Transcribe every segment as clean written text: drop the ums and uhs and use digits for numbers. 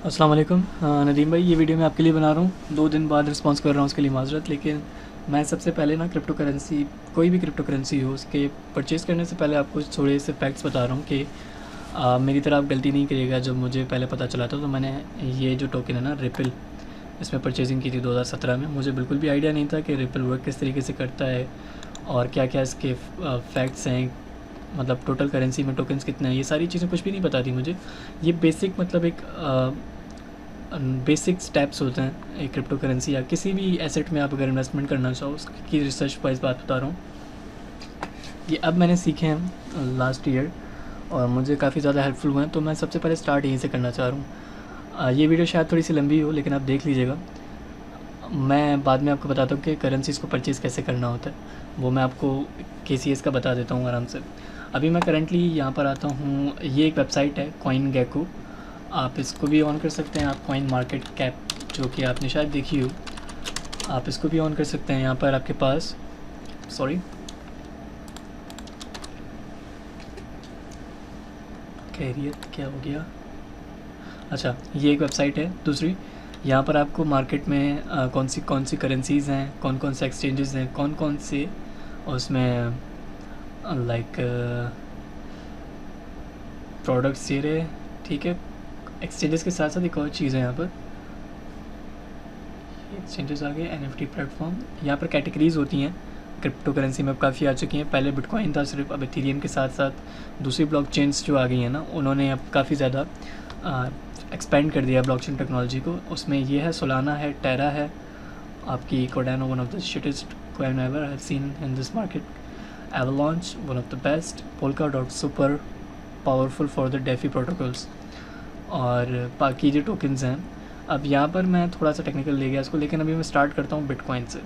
अस्सलाम वालेकुम। नदीम भाई, ये वीडियो मैं आपके लिए बना रहा हूँ। 2 दिन बाद रिस्पॉन्स कर रहा हूँ, उसके लिए माज़रत। लेकिन मैं सबसे पहले ना क्रिप्टो करेंसी, कोई भी क्रिप्टो करेंसी हो, उसके परचेज़ करने से पहले आपको थोड़े से फैक्ट्स बता रहा हूँ कि मेरी तरह आप गलती नहीं करिएगा। जब मुझे पहले पता चला था तो मैंने ये जो टोकन है ना रिपल, इसमें परचेजिंग की थी 2017 में। मुझे बिल्कुल भी आइडिया नहीं था कि रिपल वर्क किस तरीके से करता है और क्या क्या इसके फैक्ट्स हैं, मतलब टोटल करेंसी में टोकन्स कितने हैं, ये सारी चीज़ें कुछ भी नहीं पता थी मुझे। ये बेसिक मतलब एक बेसिक स्टेप्स होते हैं एक क्रिप्टो करेंसी या किसी भी एसेट में आप अगर इन्वेस्टमेंट करना चाहो, उसकी रिसर्च वाइज बात बता रहा हूँ। ये अब मैंने सीखे हैं लास्ट ईयर और मुझे काफ़ी ज़्यादा हेल्पफुल हुए हैं, तो मैं सबसे पहले स्टार्ट यहीं से करना चाह रहा हूँ। ये वीडियो शायद थोड़ी सी लंबी हो, लेकिन आप देख लीजिएगा। मैं बाद में आपको बताता हूँ कि करेंसीज़ को परचेज़ कैसे करना होता है, वो मैं आपको KCS का बता देता हूँ आराम से। अभी मैं करंटली यहाँ पर आता हूँ, ये एक वेबसाइट है कॉइन गेको, आप इसको भी ऑन कर सकते हैं। आप कॉइन मार्केट कैप, जो कि आपने शायद देखी हो, आप इसको भी ऑन कर सकते हैं। यहाँ पर आपके पास खैरियत क्या हो गया, अच्छा, ये एक वेबसाइट है दूसरी। यहाँ पर आपको मार्केट में कौन सी करेंसीज़ हैं, कौन से एक्सचेंजेस हैं, कौन से उसमें लाइक प्रोडक्ट्स दे रहे, ठीक है। एक्सचेंजेस के साथ साथ एक और चीज़ है यहाँ पर, एक्सचेंजेस आ गए, NFT प्लेटफॉर्म। यहाँ पर कैटेगरीज़ होती हैं, क्रिप्टो करेंसी में अब काफ़ी आ चुकी हैं। पहले बिटकॉइन था सिर्फ, अब इथेरियम के साथ साथ दूसरी ब्लॉकचेन्स जो आ गई हैं ना, उन्होंने अब काफ़ी ज़्यादा एक्सपेंड कर दिया ब्लॉकचेन टेक्नोलॉजी को। उसमें ये है, सोलाना है, टेरा है, आपकी Cardano, one of the shittest coin ever I have seen in this market, Avalanche one of the best, Polkadot super powerful for the DeFi protocols, और बाकी जो टोकन्स हैं। अब यहाँ पर मैं थोड़ा सा टेक्निकल ले गया इसको, लेकिन अभी मैं स्टार्ट करता हूँ बिटकॉइन से।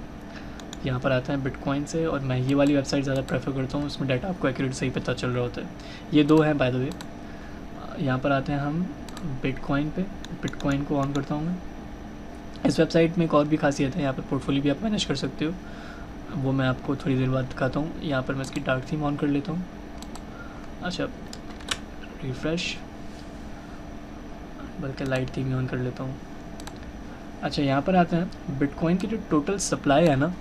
यहाँ पर आते हैं बिटकॉइन से, और मैं ये वाली वेबसाइट ज़्यादा प्रेफर करता हूँ, उसमें डाटा आपको एक्यूरेट सही पता चल रहा होता है। ये दो हैं बाय द वे। यहाँ पर आते हैं हम बिटकॉइन पे, बिटकॉइन को ऑन करता हूँ मैं। इस वेबसाइट में एक और भी खासियत है, यहाँ पर पोर्टफोलियो भी आप मैनेज कर सकते हो, वो मैं आपको थोड़ी देर बाद दिखाता हूँ। यहाँ पर मैं इसकी डार्क थीम ऑन कर लेता हूँ। अच्छा, रिफ़्रेश, बल्कि लाइट थीम ऑन कर लेता हूँ। अच्छा, यहाँ पर आते हैं, बिटकॉइन की जो टोटल सप्लाई है ना,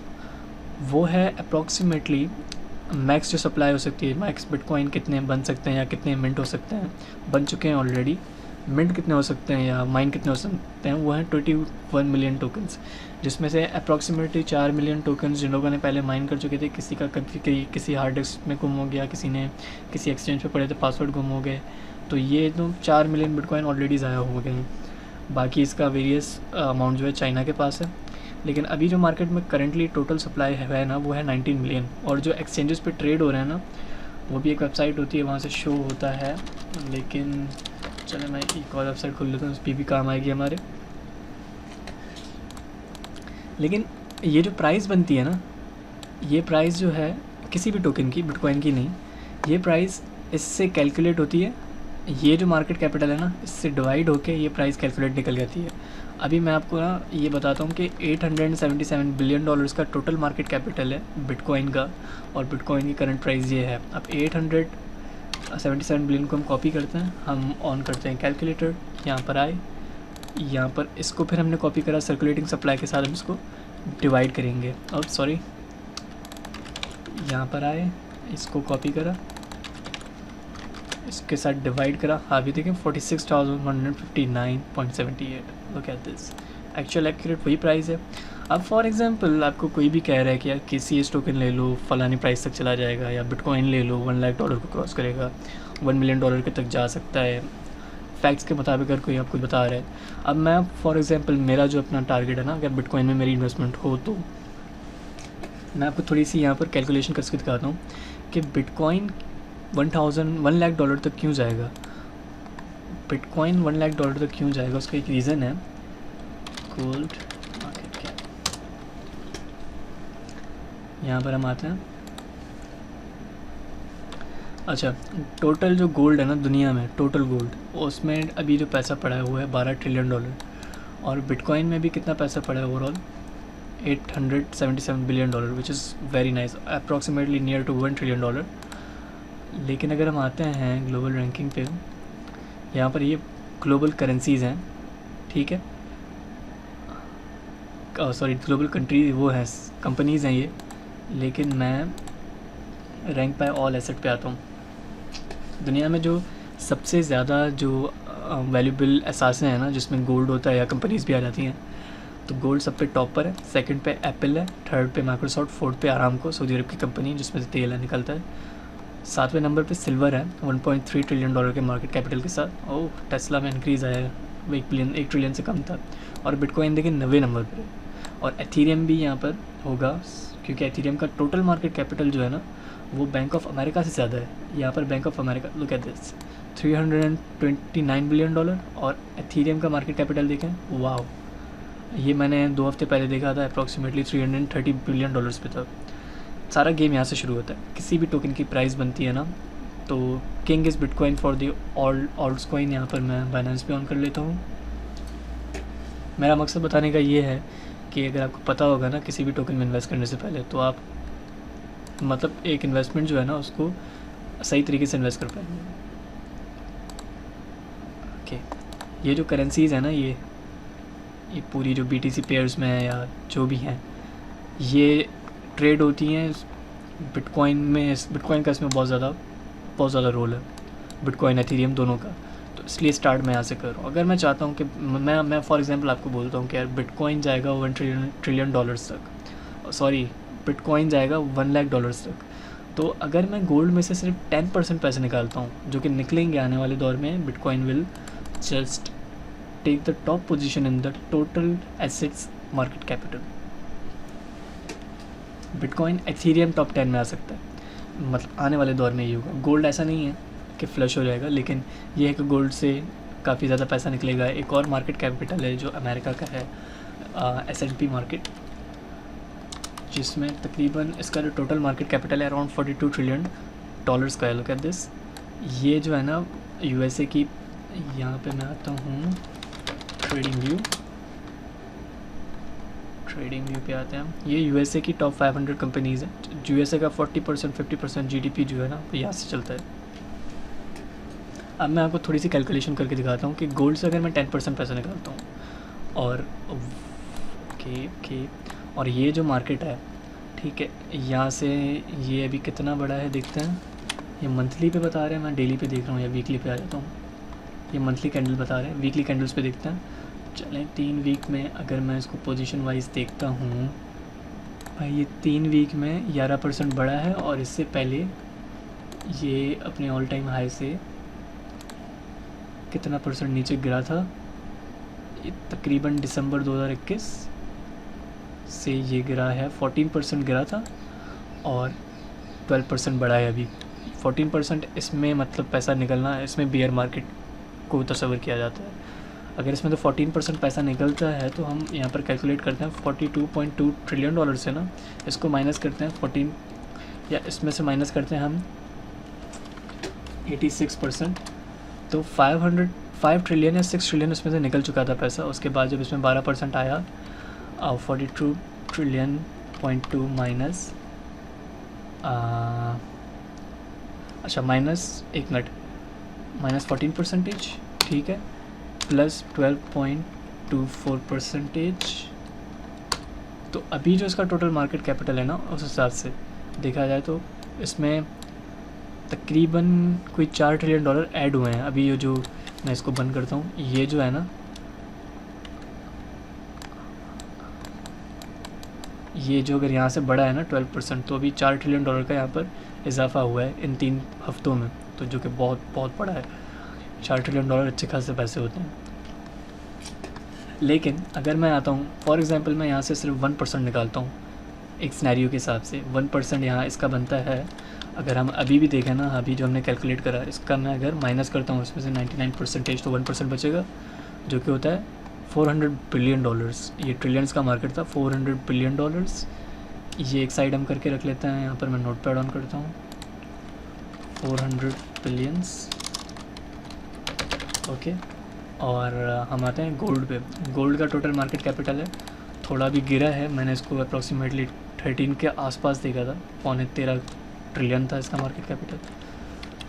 वो है अप्रॉक्सीमेटली, मैक्स जो सप्लाई हो सकती है, मैक्स बिटकॉइन कितने बन सकते हैं या कितने मिंट हो सकते हैं, बन चुके हैं ऑलरेडी, मिंट कितने हो सकते हैं या माइन कितने हो सकते हैं, वो हैं 21 मिलियन टोकन्स, जिसमें से अप्रॉक्सीमेटली 4 मिलियन टोकन्स जिन लोगों ने पहले माइन कर चुके थे, किसी का किसी हार्ड डिस्क में गुम हो गया, किसी ने किसी एक्सचेंज पे पड़े थे, पासवर्ड गुम हो गए, तो ये तो 4 मिलियन बिटकॉइन ऑलरेडी ज़ाया हो गए हैं। बाकी इसका वेरियस अमाउंट जो है चाइना के पास है। लेकिन अभी जो मार्केट में करंटली टोटल सप्लाई है ना, वो है 19 मिलियन। और जो एक्सचेंजेस पे ट्रेड हो रहे हैं ना, वो भी एक वेबसाइट होती है, वहाँ से शो होता है। लेकिन चले मैं एक और वेबसाइट खोल लेता हूँ, उस पर भी काम आएगी हमारे। लेकिन ये जो प्राइस बनती है ना, ये प्राइस जो है किसी भी टोकन की, बिटकॉइन की नहीं, ये प्राइस इससे कैलकुलेट होती है। ये जो मार्केट कैपिटल है ना, इससे डिवाइड होके ये प्राइस कैलकुलेट निकल जाती है। अभी मैं आपको ना ये बताता हूँ कि $877 बिलियन का टोटल मार्केट कैपिटल है बिटकॉइन का, और बिटकॉइन की करंट प्राइस ये है। अब 877 बिलियन को हम कॉपी करते हैं, हम ऑन करते हैं कैलकुलेटर, यहाँ पर आए, यहाँ पर इसको फिर हमने कॉपी करा, सर्कुलेटिंग सप्लाई के साथ हम इसको डिवाइड करेंगे। अब सॉरी, यहाँ पर आए, इसको कॉपी करा, इसके साथ डिवाइड करा, अभी देखें 46,159.78। Look at this, actual accurate वही प्राइस है। अब फॉर एग्जांपल आपको कोई भी कह रहा है कि यार KCS टोकन ले लो, फलानी प्राइस तक चला जाएगा, या बिटकॉइन ले लो, $1 लाख को क्रॉस करेगा, $1 मिलियन के तक जा सकता है, फैक्ट्स के मुताबिक अगर कोई आपको बता रहा है। अब मैं फॉर एग्जांपल, मेरा जो अपना टारगेट है ना, अगर बिटकॉइन में मेरी इन्वेस्टमेंट हो, तो मैं आपको थोड़ी सी यहाँ पर कैलकुलेशन करके दिखाता हूँ कि बिटकॉइन $1 लाख तक क्यों जाएगा। बिटकॉइन $1 लाख तक क्यों जाएगा, उसका एक रीज़न है, गोल्ड मार्केट कैप। यहाँ पर हम आते हैं। अच्छा, टोटल जो गोल्ड है ना दुनिया में, टोटल गोल्ड, उसमें अभी जो पैसा पड़ा है वो है $12 ट्रिलियन, और बिटकॉइन में भी कितना पैसा पड़ा है overall, $877 billion, which is very nice, approximately near to $1 trillion. लेकिन अगर हम आते हैं ग्लोबल रैंकिंग पे, यहाँ पर ये ग्लोबल करेंसीज़ हैं, ठीक है, सॉरी ग्लोबल कंट्री वो है, कंपनीज़ हैं ये, लेकिन मैं रैंक बाय ऑल एसेट पे आता हूँ। दुनिया में जो सबसे ज़्यादा जो वैल्यूबल असासे हैं ना, जिसमें गोल्ड होता है या कंपनीज़ भी आ जाती हैं, तो गोल्ड सब पे टॉप पर है, सेकंड पे एप्पल है, थर्ड पे माइक्रोसॉफ्ट, फोर्थ पे आरामको, सऊदी अरब की कंपनी जिसमें से तेल है निकलता है, सातवें नंबर पे सिल्वर है 1.3 ट्रिलियन डॉलर के मार्केट कैपिटल के साथ। ओह, टेस्ला में इंक्रीज़ आया है, 1 ट्रिलियन से कम था। और बिटकॉइन देखिए 90 नंबर पर है, और एथीरियम भी यहाँ पर होगा, क्योंकि एथीरियम का टोटल मार्केट कैपिटल जो है ना वो बैंक ऑफ अमेरिका से ज़्यादा है। यहाँ पर bank of America, look at this, 329 billion dollar, और एथीरियम का मार्केट कैपिटल देखें, वाह, ये मैंने 2 हफ्ते पहले देखा था, अप्रॉक्सीमेटली 330 बिलियन डॉलर्स पे था। सारा गेम यहाँ से शुरू होता है। किसी भी टोकन की प्राइस बनती है ना, तो king is bitcoin for the ult's coin. यहाँ पर मैं बाइनेंस पे ऑन कर लेता हूँ। मेरा मकसद बताने का ये है कि अगर आपको पता होगा ना किसी भी टोकन में इन्वेस्ट करने से पहले, तो आप मतलब एक इन्वेस्टमेंट जो है ना उसको सही तरीके से इन्वेस्ट कर पाएंगे। ओके, ये जो करेंसीज़ है ना, ये पूरी जो BTC पेयर्स में है या जो भी हैं, ये ट्रेड होती हैं बिटकॉइन में। बिटकॉइन का इसमें बहुत ज़्यादा रोल है, बिटकॉइन एथीरियम दोनों का। तो इसलिए स्टार्ट मैं यहाँ से कर रहा हूँ। अगर मैं चाहता हूँ कि मैं फॉर एग्जांपल आपको बोलता हूँ कि यार बिटकॉइन जाएगा 1 ट्रिलियन डॉलर्स तक, सॉरी बिटकॉइन जाएगा 1 लाख डॉलर्स तक, तो अगर मैं गोल्ड में से सिर्फ 10% पैसे निकालता हूँ, जो कि निकलेंगे आने वाले दौर में, bitcoin will just take the top position in the total assets market capital. Bitcoin Ethereum top 10 में आ सकता है, मतलब आने वाले दौर में ये होगा। गोल्ड ऐसा नहीं है कि फ्लश हो जाएगा, लेकिन ये है कि गोल्ड से काफ़ी ज़्यादा पैसा निकलेगा। एक और मार्केट कैपिटल है जो अमेरिका का है, S&P मार्केट, जिसमें तकरीबन इसका जो टोटल मार्केट कैपिटल है अराउंड 42 ट्रिलियन डॉलर्स का है। लुक एट दिस, ये जो है ना USA की, यहाँ पे मैं आता हूँ ट्रेडिंग व्यू पे आते हैं। ये USA की टॉप 500 कंपनीज़ हैं। USA का 40% 50% GDP जो है ना वो यहाँ से चलता है। अब मैं आपको थोड़ी सी कैलकुलेशन करके दिखाता हूँ कि गोल्ड से अगर मैं 10% पैसा निकालता हूँ, और और ये जो मार्केट है, ठीक है, यहाँ से ये अभी कितना बड़ा है देखते हैं। ये मंथली पे बता रहे हैं, मैं डेली पे देख रहा हूँ या वीकली पे आ जाता हूँ। ये मंथली कैंडल बता रहे हैं, वीकली कैंडल्स पे देखते हैं। चलें 3 वीक में अगर मैं इसको पोजीशन वाइज देखता हूँ, भाई ये 3 वीक में 11% बढ़ा है, और इससे पहले ये अपने ऑल टाइम हाई से कितना % नीचे गिरा था। ये तकरीबन दिसंबर 2021 से ये गिरा है, 14% गिरा था और 12% बढ़ा है अभी। 14% इसमें मतलब पैसा निकलना, इसमें बियर मार्केट को तस्वर किया जाता है। अगर इसमें तो 14% पैसा निकलता है, तो हम यहाँ पर कैलकुलेट करते हैं 42.2 ट्रिलियन डॉलर से ना, इसको माइनस करते हैं 14, या इसमें से माइनस करते हैं हम 86%, तो 5 ट्रिलियन या 6 ट्रिलियन इसमें से निकल चुका था पैसा। उसके बाद जब इसमें 12% आया, 42 ट्रिलियन पॉइंट 2 माइनस, अच्छा माइनस, एक मिनट, माइनस 14%, ठीक है, प्लस 12.24%। तो अभी जो इसका टोटल मार्केट कैपिटल है ना, उस हिसाब से देखा जाए तो इसमें तकरीबन कोई 4 ट्रिलियन डॉलर ऐड हुए हैं। अभी ये जो मैं इसको बंद करता हूँ, ये जो है ना, ये जो अगर यहाँ से बढ़ा है ना 12%, तो अभी 4 ट्रिलियन डॉलर का यहाँ पर इजाफा हुआ है इन 3 हफ्तों में, तो जो कि बहुत बहुत बड़ा है। 4 ट्रिलियन डॉलर अच्छे खासे पैसे होते हैं। लेकिन अगर मैं आता हूँ, फॉर एग्जांपल मैं यहाँ से सिर्फ 1% निकालता हूँ एक सिनेरियो के हिसाब से, 1% यहाँ इसका बनता है। अगर हम अभी भी देखें ना, अभी जो हमने कैलकुलेट करा, इसका मैं अगर माइनस करता हूँ इसमें से 99%, तो 1% बचेगा, जो कि होता है 400 बिलियन डॉलर्स। ये ट्रिलियंस का मार्केट था, 400 बिलियन डॉलर्स। ये एक साइड हम करके रख लेते हैं, यहाँ पर मैं नोट पैड ऑन करता हूँ, 400 बिलियंस, ओके। और हम आते हैं गोल्ड पे। गोल्ड का टोटल मार्केट कैपिटल है, थोड़ा भी गिरा है, मैंने इसको अप्रॉक्सीमेटली 13 के आसपास देखा था, 13.25 ट्रिलियन था इसका मार्केट कैपिटल।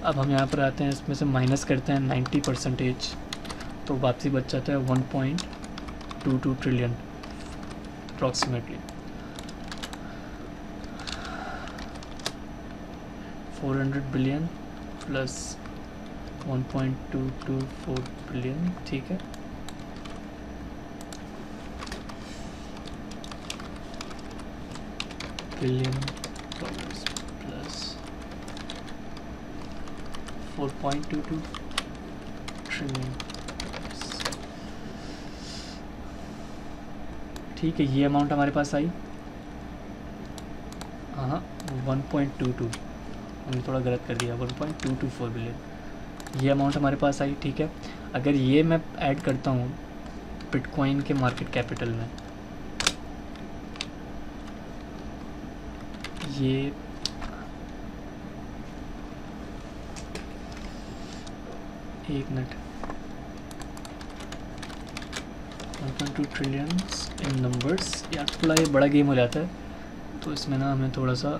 अब हम यहाँ पर आते हैं, इसमें से माइनस करते हैं 90%, तो वापसी बच जाता है 1.2 1.22 trillion approximately. 400 billion plus 1.224 billion, ठीक है। बिलियन डॉलर्स प्लस 4.22 ट्रिलियन, ठीक है। ये अमाउंट हमारे पास आई, हाँ 1.22, हमने थोड़ा गलत कर दिया, 1.224 बिलियन ये अमाउंट हमारे पास आई, ठीक है। अगर ये मैं ऐड करता हूँ बिटकॉइन के मार्केट कैपिटल में, ये एक मिनट, 1.2 ट्रिलियन इन नंबर्स, यार थोड़ा ये बड़ा गेम हो जाता है, तो इसमें ना हमें थोड़ा सा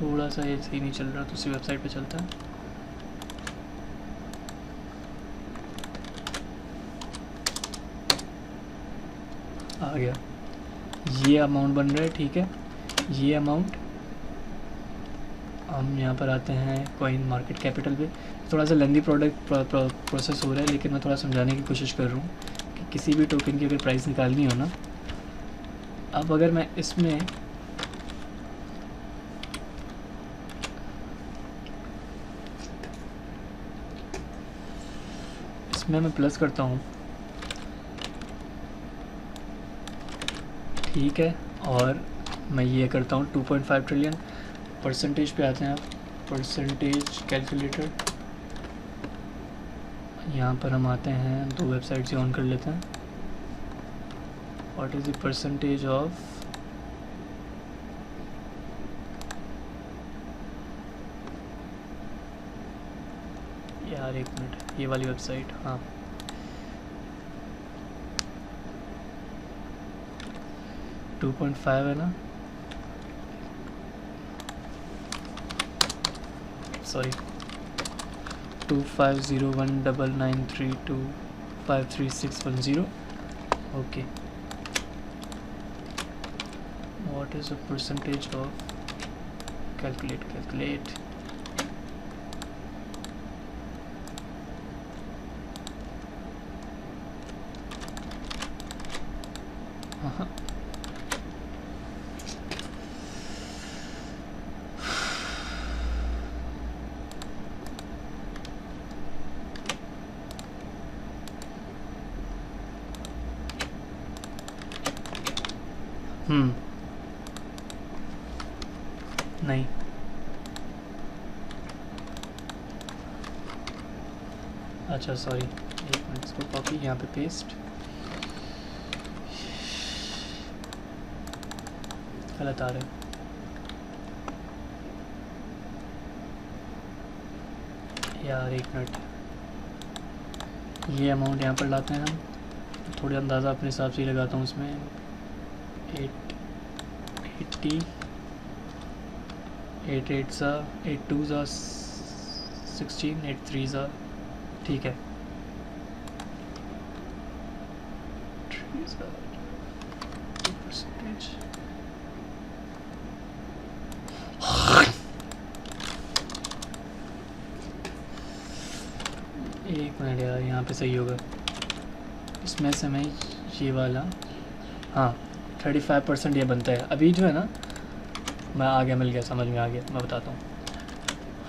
थोड़ा सा ये सही नहीं चल रहा, तो उसी वेबसाइट पे चलता है। आ गया, ये अमाउंट बन रहा है, ठीक है। ये अमाउंट हम यहाँ पर आते हैं कॉइन मार्केट कैपिटल पे। थोड़ा सा लेंदी प्रोसेस हो रहा है, लेकिन मैं थोड़ा समझाने की कोशिश कर रहा हूँ कि किसी भी टोकन की अगर प्राइस निकालनी हो ना, अब अगर मैं इसमें मैं प्लस करता हूँ, ठीक है, और मैं ये करता हूँ 2.5 ट्रिलियन। परसेंटेज पे आते हैं आप, परसेंटेज कैलकुलेटर, यहाँ पर हम आते हैं, दो वेबसाइट से ऑन कर लेते हैं। What is the percentage of, यार एक मिनट, ये वाली वेबसाइट, हाँ 2.5 है ना, sorry 25019932533610, okay. What is the percentage of, calculate हाँ नहीं, अच्छा सॉरी, एक मिनट, इसको कॉपी यहाँ पे पेस्ट, गलत आ रहा है। यार एक मिनट, ये अमाउंट यहाँ पर लाते हैं हम, थोड़ी अंदाज़ा अपने हिसाब से ही लगाता हूँ इसमें, 880, 8 8 सा 8 2 सा 16, 8 3 सा, ठीक है, परसेंटेज, एक मिनट यार, यहाँ पे सही होगा, इसमें से मैं ये वाला, हाँ 35% ये बनता है। अभी जो है ना, मैं आ गया, मिल गया, समझ में आ गया, मैं बताता हूँ।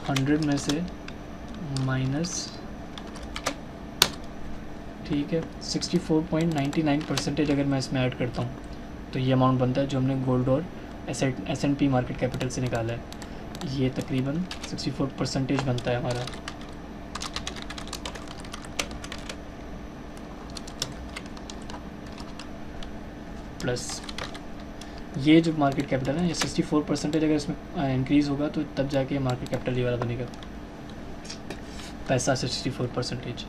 100 में से माइनस, ठीक है, 64.99% अगर मैं इसमें ऐड करता हूँ, तो ये अमाउंट बनता है जो हमने गोल्ड और S&P मार्केट कैपिटल से निकाला है। ये तकरीबन 64% बनता है हमारा। प्लस ये जो मार्केट कैपिटल है, ये 64% अगर इसमें इंक्रीज़ होगा, तो तब जाके मार्केट कैपिटल ये वाला बनेगा, पैसा 64%।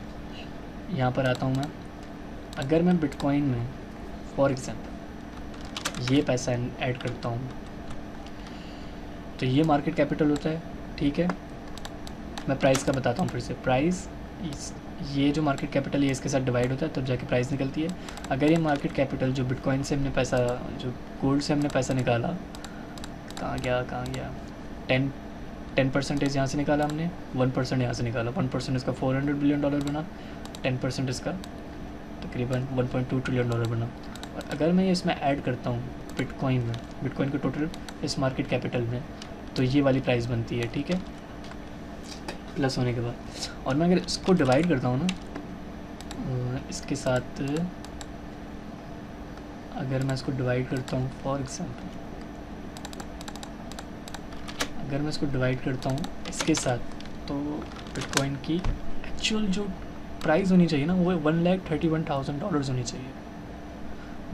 यहाँ पर आता हूँ मैं। अगर मैं बिटकॉइन में फॉर एग्जांपल ये पैसा ऐड करता हूँ तो ये मार्केट कैपिटल होता है, ठीक है। मैं प्राइस का बताता हूँ फिर से। प्राइस ये जो मार्केट कैपिटल है इसके साथ डिवाइड होता है तब जाके प्राइस निकलती है। अगर ये मार्केट कैपिटल जो बिटकॉइन से हमने पैसा, जो गोल्ड से हमने पैसा निकाला, कहाँ गया 10% यहाँ से निकाला हमने, 1% यहाँ से निकाला। 1% इसका $400 बिलियन बना, 10% इसका तकरीबन $1.2 ट्रिलियन बना। और अगर मैं इसमें ऐड करता हूँ बिटकॉइन में, बिटकॉइन के टोटल इस मार्केट कैपिटल में, तो ये वाली प्राइस बनती है, ठीक है, प्लस होने के बाद। और मैं अगर इसको डिवाइड करता हूँ ना इसके साथ, अगर मैं इसको डिवाइड करता हूँ फॉर एग्जांपल, अगर मैं इसको डिवाइड करता हूँ इसके साथ, तो बिटकॉइन की एक्चुअल जो प्राइस होनी चाहिए ना वो $1,31,000 होनी चाहिए।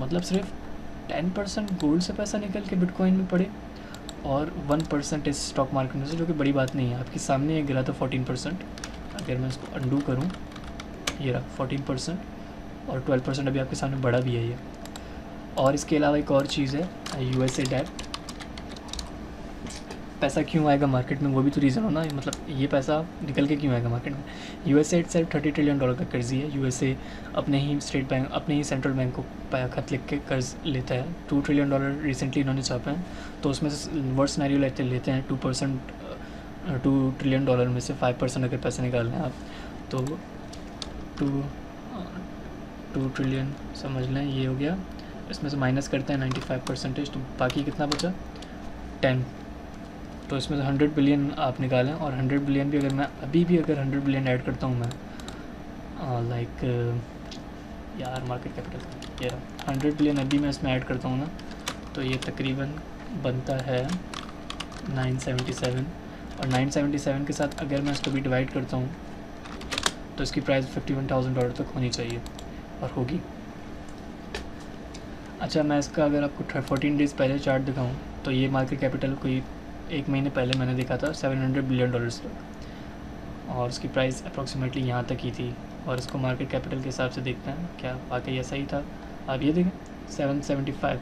मतलब सिर्फ 10% गोल्ड से पैसा निकल के बिटकॉइन में पड़े और 1% इस स्टॉक मार्केट में से, जो कि बड़ी बात नहीं है। आपके सामने ये गिरा था 14%। अगर मैं इसको अंडू करूँ, ये रहा 14% और 12% अभी आपके सामने बढ़ा भी है ये। और इसके अलावा एक और चीज़ है, यूएसए डेट। पैसा क्यों आएगा मार्केट में, वो भी तो रीज़न हो ना। मतलब ये पैसा निकल के क्यों आएगा मार्केट में। यूएसए सिर्फ $30 ट्रिलियन का कर्जी है। यूएसए अपने ही स्टेट बैंक, अपने ही सेंट्रल बैंक को खत लिख के कर्ज लेता है। $2 ट्रिलियन रिसेंटली इन्होंने छापे हैं, तो उसमें से वर्स्ट सिनेरियो लेते हैं 2 ट्रिलियन में से 5% अगर पैसे निकाल लें आप, तो 2 ट्रिलियन समझ लें ये हो गया। इसमें से माइनस करते हैं 95%, तो बाकी कितना बचा 10। तो इसमें से 100 बिलियन आप निकालें, और 100 बिलियन भी अगर मैं अभी भी अगर 100 बिलियन ऐड करता हूँ मैं, लाइक यार मार्केट कैपिटल ये रहा 100 बिलियन अभी मैं इसमें ऐड करता हूँ ना, तो ये तकरीबन बनता है 977। और 977 के साथ अगर मैं इसको भी डिवाइड करता हूँ तो इसकी प्राइस $51,000 तक होनी चाहिए, और होगी। अच्छा, मैं इसका अगर आपको 14 डेज़ पहले चार्ट दिखाऊँ तो ये मार्केट कैपिटल कोई 1 महीने पहले मैंने देखा था $700 बिलियन तक, और उसकी प्राइस अप्रॉक्सीमेटली यहाँ तक ही थी। और इसको मार्केट कैपिटल के हिसाब से देखते हैं क्या वाकई ऐसा ही था। आप ये देखें 775,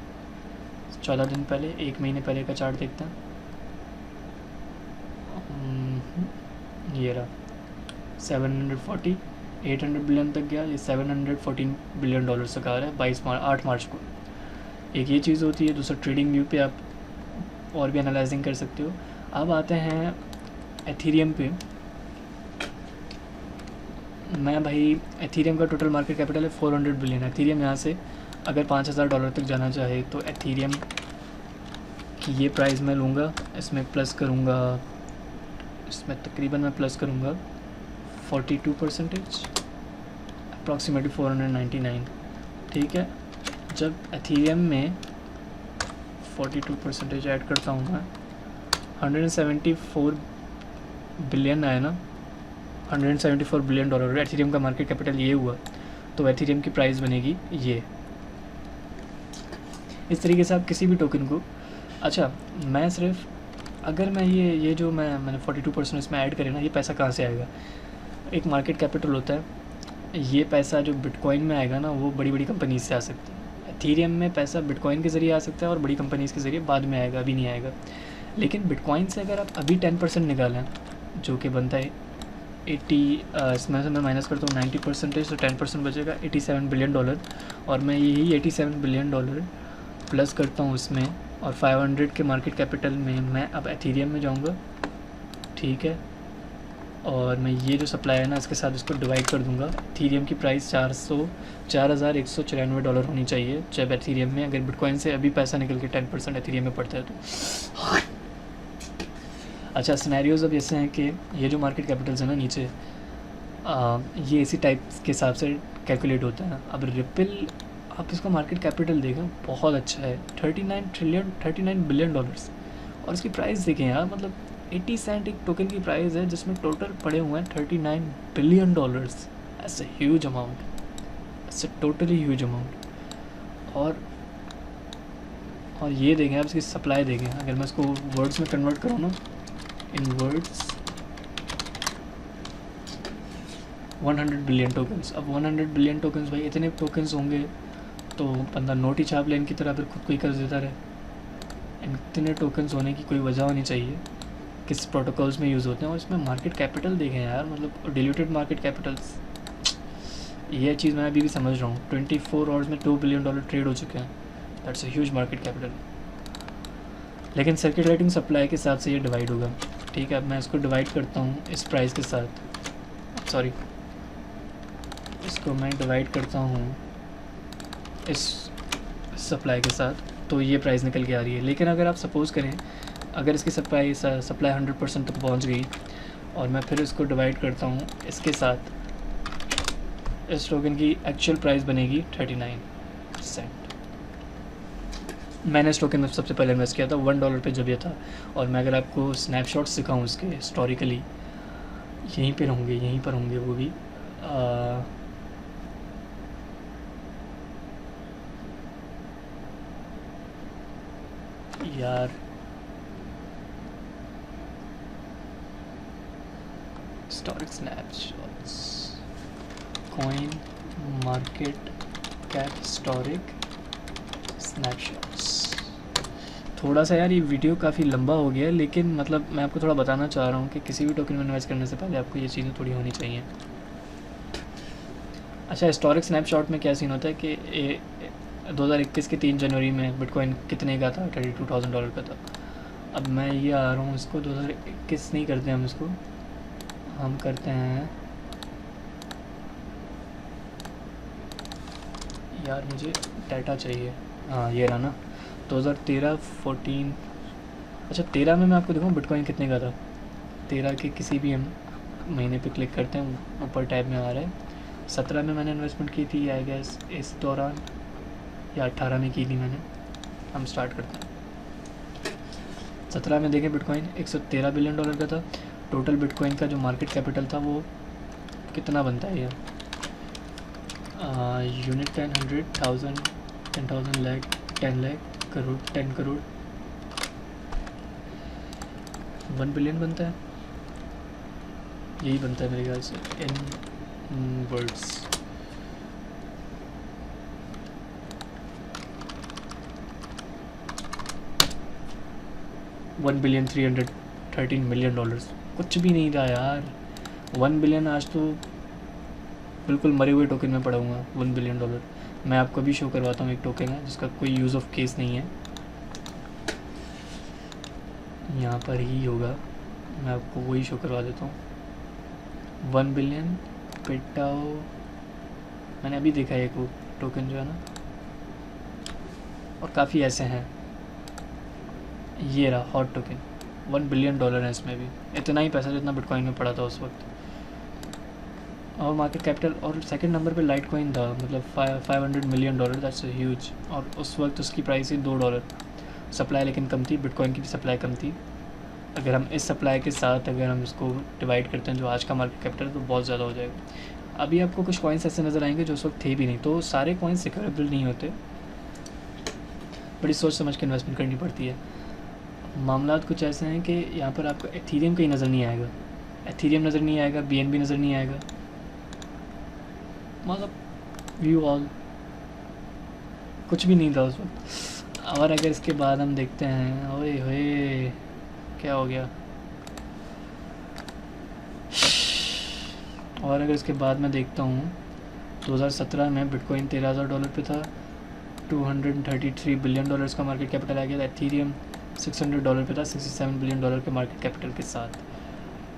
14 दिन पहले, 1 महीने पहले का चार्ट देखते हैं। ये रहा 740, 800 बिलियन तक गया, ये $714 बिलियन तक आ रहा है 8 मार्च को। एक ये चीज़ होती है। दूसरा ट्रेडिंग व्यू पे आप और भी एनालाइजिंग कर सकते हो। अब आते हैं एथीरियम पे। मैं भाई एथीरियम का टोटल मार्केट कैपिटल है 400 बिलियन। एथीरियम यहाँ से अगर $5,000 तक जाना चाहे तो एथीरियम की ये प्राइस मैं लूँगा, इसमें प्लस करूँगा, इसमें तकरीबन मैं प्लस करूँगा 42%, अप्रॉक्सीमेटली 499, ठीक है। जब एथीरियम में 42% ऐड करता हूँ मैं, 174 बिलियन आया ना, $174 बिलियन एथीरियम का मार्केट कैपिटल ये हुआ, तो एथीरियम की प्राइस बनेगी ये। इस तरीके से आप किसी भी टोकन को, अच्छा मैं सिर्फ अगर मैं ये जो मैंने 42% इसमें ऐड करे ना, ये पैसा कहाँ से आएगा। एक मार्केट कैपिटल होता है, ये पैसा जो बिटकॉइन में आएगा ना वो बड़ी बड़ी कंपनीज से आ सकती है। एथीरियम में पैसा बिटकॉइन के ज़रिए आ सकता है और बड़ी कंपनीज के ज़रिए बाद में आएगा, अभी नहीं आएगा। लेकिन बिटकॉइन से अगर आप अभी 10% निकालें, जो कि बनता है 80, इसमें से मैं माइनस करता हूँ 90%, तो 10% बचेगा $87 बिलियन। और मैं यही $87 बिलियन प्लस करता हूँ इसमें, और 500 के मार्केट कैपिटल में मैं अब एथीरियम में जाऊँगा, ठीक है। और मैं ये जो सप्लाई है ना इसके साथ इसको डिवाइड कर दूंगा। एथीरियम की प्राइस $4,194 होनी चाहिए जब एथीरियम में, अगर बिटकॉइन से अभी पैसा निकल के 10% एथीरियम में पड़ता है तो। अच्छा, सिनेरियोज अब ऐसे हैं कि ये जो मार्केट कैपिटल्स है ना नीचे, ये इसी टाइप के हिसाब से कैलकुलेट होता है। अब रिपल, आप इसका मार्केट कैपिटल देखें बहुत अच्छा है, 39 बिलियन डॉलर्स। और इसकी प्राइस देखें यार, मतलब 80 सेंट एक टोकन की प्राइस है जिसमें टोटल पड़े हुए हैं $39 बिलियन। ऐसे ह्यूज अमाउंट, ऐसे टोटली ह्यूज अमाउंट। और ये देखें आप, इसकी सप्लाई देखें। अगर मैं इसको वर्ड्स में कन्वर्ट करूँ ना, इन वर्ड्स 100 बिलियन टोकन्स। अब 100 बिलियन टोकन्स भाई, इतने टोकन्स होंगे तो बंदा नोट ही छाप ले इनकी तरह, फिर खुद को ही कर देता रहे। इतने टोकन्स होने की कोई वजह होनी चाहिए, किस प्रोटोकॉल्स में यूज़ होते हैं, और इसमें मार्केट कैपिटल देखें यार, मतलब डिल्यूटेड मार्केट कैपिटल्स, ये चीज़ मैं अभी भी समझ रहा हूँ। 24 आवर्स में $2 बिलियन ट्रेड हो चुके हैं, that's a huge market capital. लेकिन सर्कुलेटिंग सप्लाई के साथ से ये डिवाइड होगा, ठीक है। अब मैं इसको डिवाइड करता हूँ इस प्राइस के साथ, सॉरी इसको मैं डिवाइड करता हूँ इस सप्लाई के साथ, तो ये प्राइस निकल के आ रही है। लेकिन अगर आप सपोज़ करें, अगर इसकी सप्लाई 100% तक पहुँच गई और मैं फिर इसको डिवाइड करता हूँ इसके साथ, इस टोकन की एक्चुअल प्राइस बनेगी 39%। मैंने इस टोकन में सबसे पहले इन्वेस्ट किया था $1 पे जब ये था। और मैं अगर आपको स्नैपशॉट्स सिखाऊँ इसके हिस्टोरिकली, यहीं पर होंगे वो भी यार historic snapshots, coin market cap historic snapshots. थोड़ा सा यार ये वीडियो काफ़ी लंबा हो गया है, लेकिन मतलब मैं आपको थोड़ा बताना चाह रहा हूँ कि किसी भी टोकन में इन्वेस्ट करने से पहले आपको ये चीज़ें थोड़ी होनी चाहिए। अच्छा, हिस्टोरिक स्नैपशॉट में क्या सीन होता है कि 2021 के 3 जनवरी में बिटकॉइन कितने का था? $32,000 का था। अब मैं ये आ रहा हूँ, इसको 2021 नहीं करते हम, इसको हम करते हैं यार, मुझे डाटा चाहिए, हाँ ये रहा ना, 2013, 14, अच्छा 13 में मैं आपको दिखाऊँ बिटकॉइन कितने का था। 13 के किसी भी हम महीने पे क्लिक करते हैं, ऊपर टैब में आ रहा है। 17 में मैंने इन्वेस्टमेंट की थी आई गेस इस दौरान, या 18 में की थी मैंने। हम स्टार्ट करते हैं। 17 में देखें बिटकॉइन $113 बिलियन का था। टोटल बिटकॉइन का जो मार्केट कैपिटल था वो कितना बनता है ये, यूनिट 10, 100,000, 10,000, लाख, 10 लाख, करोड़, 10 करोड़, 1 बिलियन बनता है, यही बनता है मेरे ख्याल से इन वर्ड्स। $1,313 मिलियन, कुछ भी नहीं था यार। 1 बिलियन आज तो बिल्कुल मरे हुए टोकन में पड़ा हुआ। $1 बिलियन मैं आपको भी शो करवाता हूँ। एक टोकन है जिसका कोई यूज़ ऑफ केस नहीं है, यहाँ पर ही होगा, मैं आपको वही शो करवा देता हूँ। 1 बिलियन पेटाओ, मैंने अभी देखा है एक वो टोकन जो है ना, और काफ़ी ऐसे हैं। ये रहा हॉट टोकन, $1 बिलियन है इसमें भी, इतना ही पैसा जितना बिटकॉइन में पड़ा था उस वक्त। और मार्केट कैपिटल, और सेकंड नंबर पे लाइट कॉइन था, मतलब $500 मिलियन, दैट्स ह्यूज। और उस वक्त उसकी प्राइस थी $2। सप्लाई लेकिन कम थी, बिटकॉइन की भी सप्लाई कम थी। अगर हम इस सप्लाई के साथ अगर हम इसको डिवाइड करते हैं जो आज का मार्केट कैपिटल, तो बहुत ज़्यादा हो जाएगा। अभी आपको कुछ कॉइन्स ऐसे नज़र आएंगे जो उस वक्त थे भी नहीं, तो सारे कॉइन्स सिक्योरेबल नहीं होते, बड़ी सोच समझ के इन्वेस्टमेंट करनी पड़ती है। मामला कुछ ऐसे हैं कि यहाँ पर आपको एथीरियम कहीं नज़र नहीं आएगा, एथीरियम नज़र नहीं आएगा, BNB नज़र नहीं आएगा, मतलब व्यू ऑल कुछ भी नहीं था उस वक्त। और अगर इसके बाद हम देखते हैं, ओए होए क्या हो गया, और अगर इसके बाद मैं देखता हूँ 2017 में बिटकॉइन $13,000 पे था, $233 बिलियन का मार्केट कैपिटल आ गया था। एथीरियम $600 पे था, $67 बिलियन के मार्केट कैपिटल के साथ।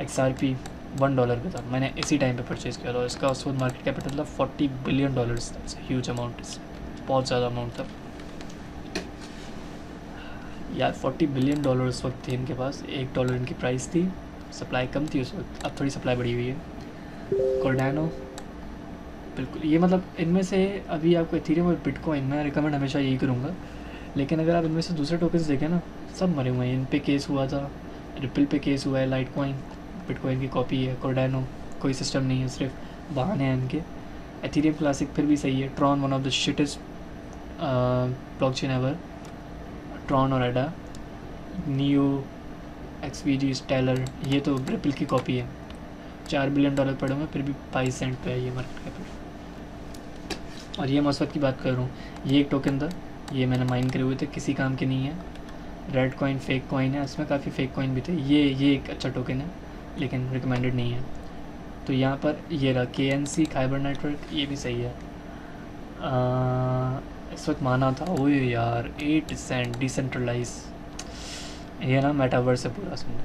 XRP $1 पे था, मैंने इसी टाइम पे परचेज़ किया था। इसका उस वक्त मार्केट कैपिटल था $40 बिलियन, ह्यूज अमाउंट, बहुत ज़्यादा अमाउंट था यार। $40 बिलियन उस वक्त थे इनके पास, $1 इनकी प्राइस थी, सप्लाई कम थी उस वक्त, अब थोड़ी सप्लाई बढ़ी हुई है। कार्डानो बिल्कुल, ये मतलब इनमें से अभी आपको एथीरियम और बिटकॉइन मैं रिकमेंड हमेशा यही करूँगा। लेकिन अगर आप इनमें से दूसरे टोकन्स देखें ना, सब मरे हुए हैं। इन पे केस हुआ था, रिपल पे केस हुआ है, लाइट कॉइन बिटकॉइन की कॉपी है, कार्डानो कोई सिस्टम नहीं है, सिर्फ बहाने हैं इनके। एथीरियम क्लासिक फिर भी सही है। Tron one of the shittest blockchain ever, Tron और एडा। नियो, XVG, स्टेलर, ये तो रिपल की कॉपी है। 4 बिलियन डॉलर पड़े हुए हैं, फिर भी 22 सेंट पे है ये मार्केट कैपिटल। और ये मैं उस वक्त की बात कर रहा हूँ, ये एक टोकन था, ये मैंने माइन करे हुए थे, किसी काम के नहीं है। रेड कॉइन फेक कॉइन है, इसमें काफ़ी फेक कॉइन भी थे। ये एक अच्छा टोकन है लेकिन रिकमेंडेड नहीं है। तो यहाँ पर ये रहा KNC खाइबर नेटवर्क, ये भी सही है। इस वक्त माना था, ओए यार 8 सेंट डिसेंट्रलाइज, ये ना मेटावर्स है पूरा, समझो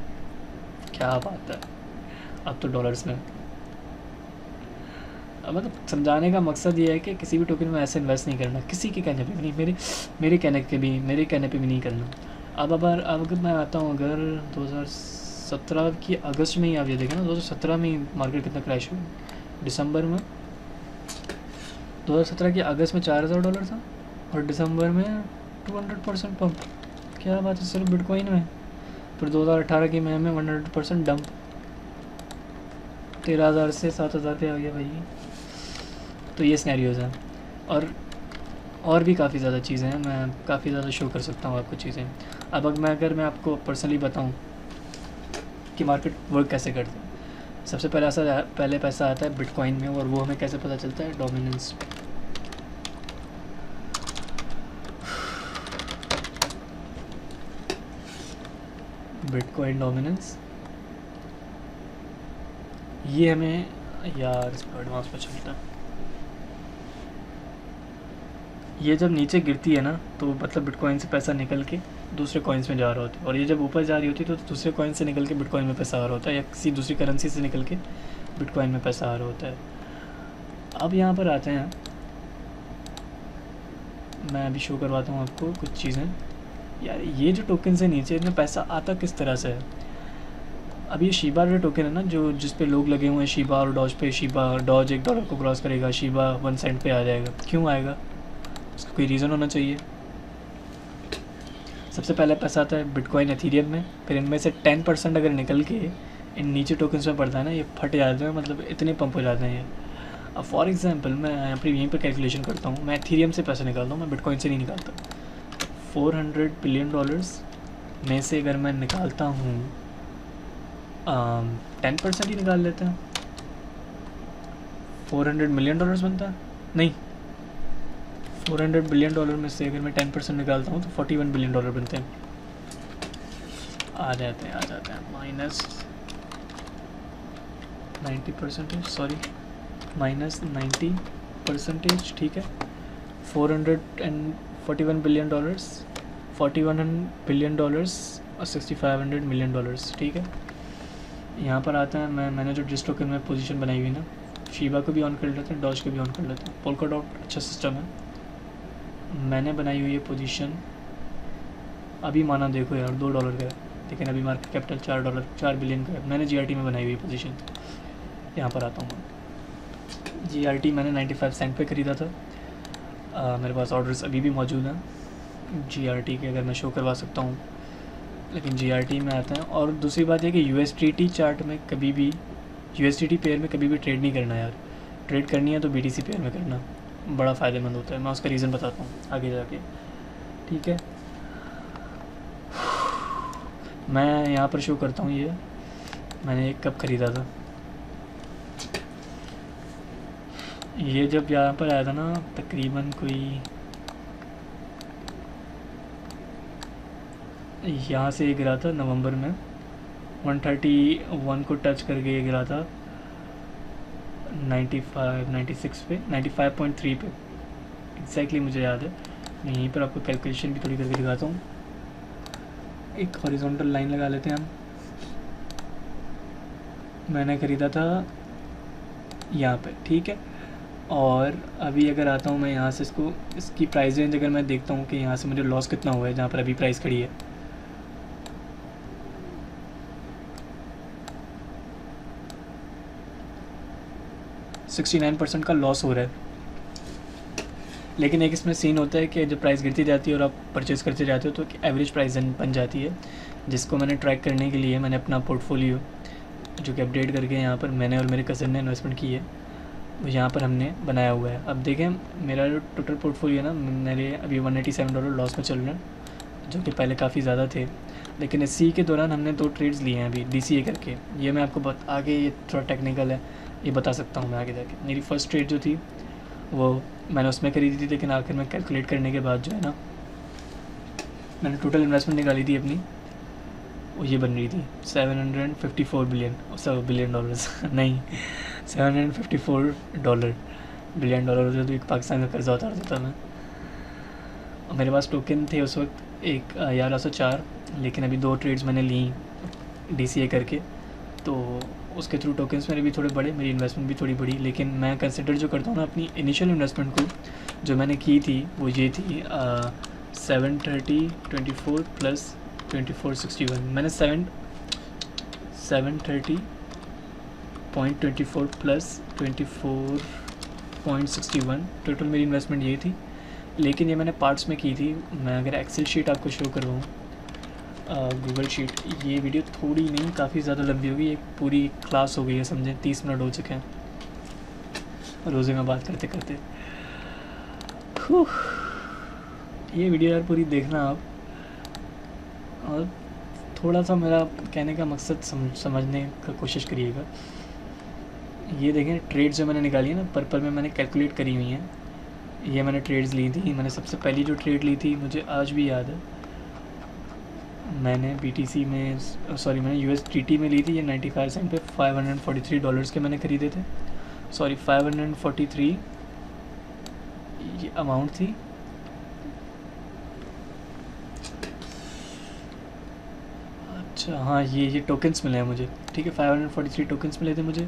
क्या बात है। अब तो डॉलर्स में, अब मतलब समझाने का मकसद ये है कि किसी भी टोकन में ऐसे इन्वेस्ट नहीं करना, किसी के कहने पे भी नहीं, मेरे कहने पे भी नहीं करना। अब अगर मैं आता हूँ, अगर 2017 की अगस्त में ही आप ये देखें ना, 2017 में ही मार्केट कितना क्रैश हुआ, दिसंबर में 2017 की अगस्त में $4000 था और दिसंबर में 200% पंप। क्या बात है, सिर्फ बिटकॉइन में। फिर 2018 की मई में 100% डंप, 13,000 से 7,000 पे आ गया भाई। तो ये सिनेरियोज़ हैं और भी काफ़ी ज़्यादा चीज़ें हैं, मैं काफ़ी ज़्यादा शो कर सकता हूँ आपको चीज़ें। अब अगर मैं आपको पर्सनली बताऊँ कि मार्केट वर्क कैसे करते हैं, सबसे पहले पैसा आता है बिटकॉइन में, और वो हमें कैसे पता चलता है, डोमिनेंस। बिटकॉइन डोमिनेंस, ये हमें यार इस पर एडवांस पर चलता है। ये जब नीचे गिरती है ना, तो मतलब बिटकॉइन से पैसा निकल के दूसरे कॉइन्स में जा रहा होता है, और ये जब ऊपर जा रही होती है तो दूसरे कॉइन से निकल के बिटकॉइन में पैसा आ रहा होता है, या किसी दूसरी करेंसी से निकल के बिटकॉइन में पैसा आ रहा होता है। अब यहाँ पर आते हैं, मैं अभी शो करवाता हूँ आपको कुछ चीज़ें। यार ये जो टोकन से नीचे इनमें पैसा आता किस तरह से है। अब ये शीबा जो टोकन है ना, जो जिस पे लोग लगे हुए हैं शीबा और डॉज पे, शीबा डॉज $1 को क्रॉस करेगा, शीबा 1 सेंट पे आ जाएगा। क्यों आएगा, उसका कोई रीज़न होना चाहिए। सबसे पहले पैसा आता है बिटकॉइन एथीरियम में, फिर इनमें से 10% अगर निकल के इन नीचे टोकन्स में पड़ता है ना, ये फट जाते हैं, मतलब इतने पंप हो जाते हैं ये। अब फॉर एग्जांपल मैं अपनी यहीं पर कैलकुलेशन करता हूँ, मैं एथीरियम से पैसा निकालता हूँ, मैं बिटकॉइन से नहीं निकालता। $400 बिलियन में से अगर मैं निकालता हूँ 10% ही निकाल लेते हैं, $400 मिलियन बनता है, नहीं, $400 बिलियन में से अगर मैं 10% निकालता हूँ तो $41 बिलियन बनते हैं। आ जाते हैं माइनस 90%, सॉरी माइनस 90%, ठीक है। $441 बिलियन, $41 बिलियन और $6,500 मिलियन, ठीक है। यहाँ पर आता है, मैंने जो जिस टोकन में पोजीशन बनाई हुई ना, शीबा को भी ऑन कर लेते हैं, डॉज को भी ऑन कर लेते हैं। पोल्काडॉट अच्छा सिस्टम है, मैंने बनाई हुई है पोजीशन। अभी माना देखो यार $2 का है, लेकिन अभी मार्केट कैपिटल $4 बिलियन का है। मैंने GRT में बनाई हुई पोजीशन। यहाँ पर आता हूँ मैं, GRT मैंने 95 सेंट पे ख़रीदा था। मेरे पास ऑर्डर्स अभी भी मौजूद हैं GRT के, अगर मैं शो करवा सकता हूँ, लेकिन GRT में आते हैं। और दूसरी बात यह कि USDT चार्ट में कभी भी, USDT पेयर में कभी भी ट्रेड नहीं करना यार। ट्रेड करनी है तो BTC पेयर में करना, बड़ा फ़ायदेमंद होता है। मैं उसका रीज़न बताता हूँ आगे जाके, ठीक है। मैं यहाँ पर शो करता हूँ, ये मैंने एक कप ख़रीदा था, ये जब यहाँ पर आया था ना, तकरीबन कोई यहाँ से ये गिरा था नवंबर में, 131 को टच करके ये गिरा था 96 पे, 95.3 पे एग्जैक्टली मुझे याद है। मैं यहीं पर आपको कैलकुलेशन भी थोड़ी करके दिखाता हूँ। एक हॉरिजॉन्टल लाइन लगा लेते हैं हम। मैंने ख़रीदा था यहाँ पे, ठीक है। और अभी अगर आता हूँ मैं यहाँ से, इसकी प्राइस रेंज अगर मैं देखता हूँ कि यहाँ से मुझे लॉस कितना हुआ है, जहाँ पर अभी प्राइस खड़ी है, $69% का लॉस हो रहा है। लेकिन एक इसमें सीन होता है कि जब प्राइस गिरती जाती है और आप परचेज़ करते जाते हो तो एवरेज प्राइस बन जाती है, जिसको मैंने ट्रैक करने के लिए मैंने अपना पोर्टफोलियो जो कि अपडेट करके यहाँ पर मैंने और मेरे कज़न ने इन्वेस्टमेंट की है, वो यहाँ पर हमने बनाया हुआ है। अब देखें मेरा जो टोटल पोर्टफोलियो है ना, मेरे अभी $187 लॉस में चल रहा है, जो कि पहले काफ़ी ज़्यादा थे, लेकिन इस सी के दौरान हमने 2 ट्रेड्स लिए हैं अभी DCA करके। ये मैं आपको आगे, ये थोड़ा टेक्निकल है, ये बता सकता हूँ मैं आगे जाके। मेरी फ़र्स्ट ट्रेड जो थी वो मैंने उसमें खरीदी थी, लेकिन आखिर में कैलकुलेट करने के बाद जो है ना, मैंने टोटल इन्वेस्टमेंट निकाली थी अपनी, वो ये बन रही थी 754 बिलियन डॉलर्स नहीं, $754 बिलियन डॉलर होते तो एक पाकिस्तान का कर्जा उतार देता मैं। और मेरे पास टोकन थे उस वक्त 1104, लेकिन अभी 2 ट्रेड्स मैंने ली DCA करके, तो उसके थ्रू टोकन्स मेरे भी थोड़े बढ़े, मेरी इन्वेस्टमेंट भी थोड़ी बढ़ी। लेकिन मैं कंसिडर जो करता हूँ ना अपनी इनिशियल इन्वेस्टमेंट को, जो मैंने की थी वो ये थी 730 24 प्लस 2461। मैंने 730.24 प्लस 24.61 टोटल मेरी इन्वेस्टमेंट ये थी। लेकिन ये मैंने पार्ट्स में की थी। मैं अगर एक्सेल शीट आपको शो करवाऊँ, गूगल शीट, ये वीडियो थोड़ी नहीं काफ़ी ज़्यादा लंबी होगी, एक पूरी क्लास हो गई है समझें, 30 मिनट हो चुके हैं रोज़े में बात करते करते। ये वीडियो यार पूरी देखना आप, और थोड़ा सा मेरा कहने का मकसद समझने का कोशिश करिएगा। ये देखें ट्रेड्स जो मैंने निकाली है ना, पर्पल में मैंने कैलकुलेट करी हुई हैं। ये मैंने ट्रेड्स ली थी। मैंने सबसे पहली जो ट्रेड ली थी मुझे आज भी याद है, मैंने BTC में मैंने USDT में ली थी। ये 95 सेंट पे $543 के मैंने ख़रीदे थे। 543 ये अमाउंट थी। अच्छा हाँ, ये टोकन्स मिले हैं मुझे, ठीक है। 543 टोकन्स मिले थे मुझे।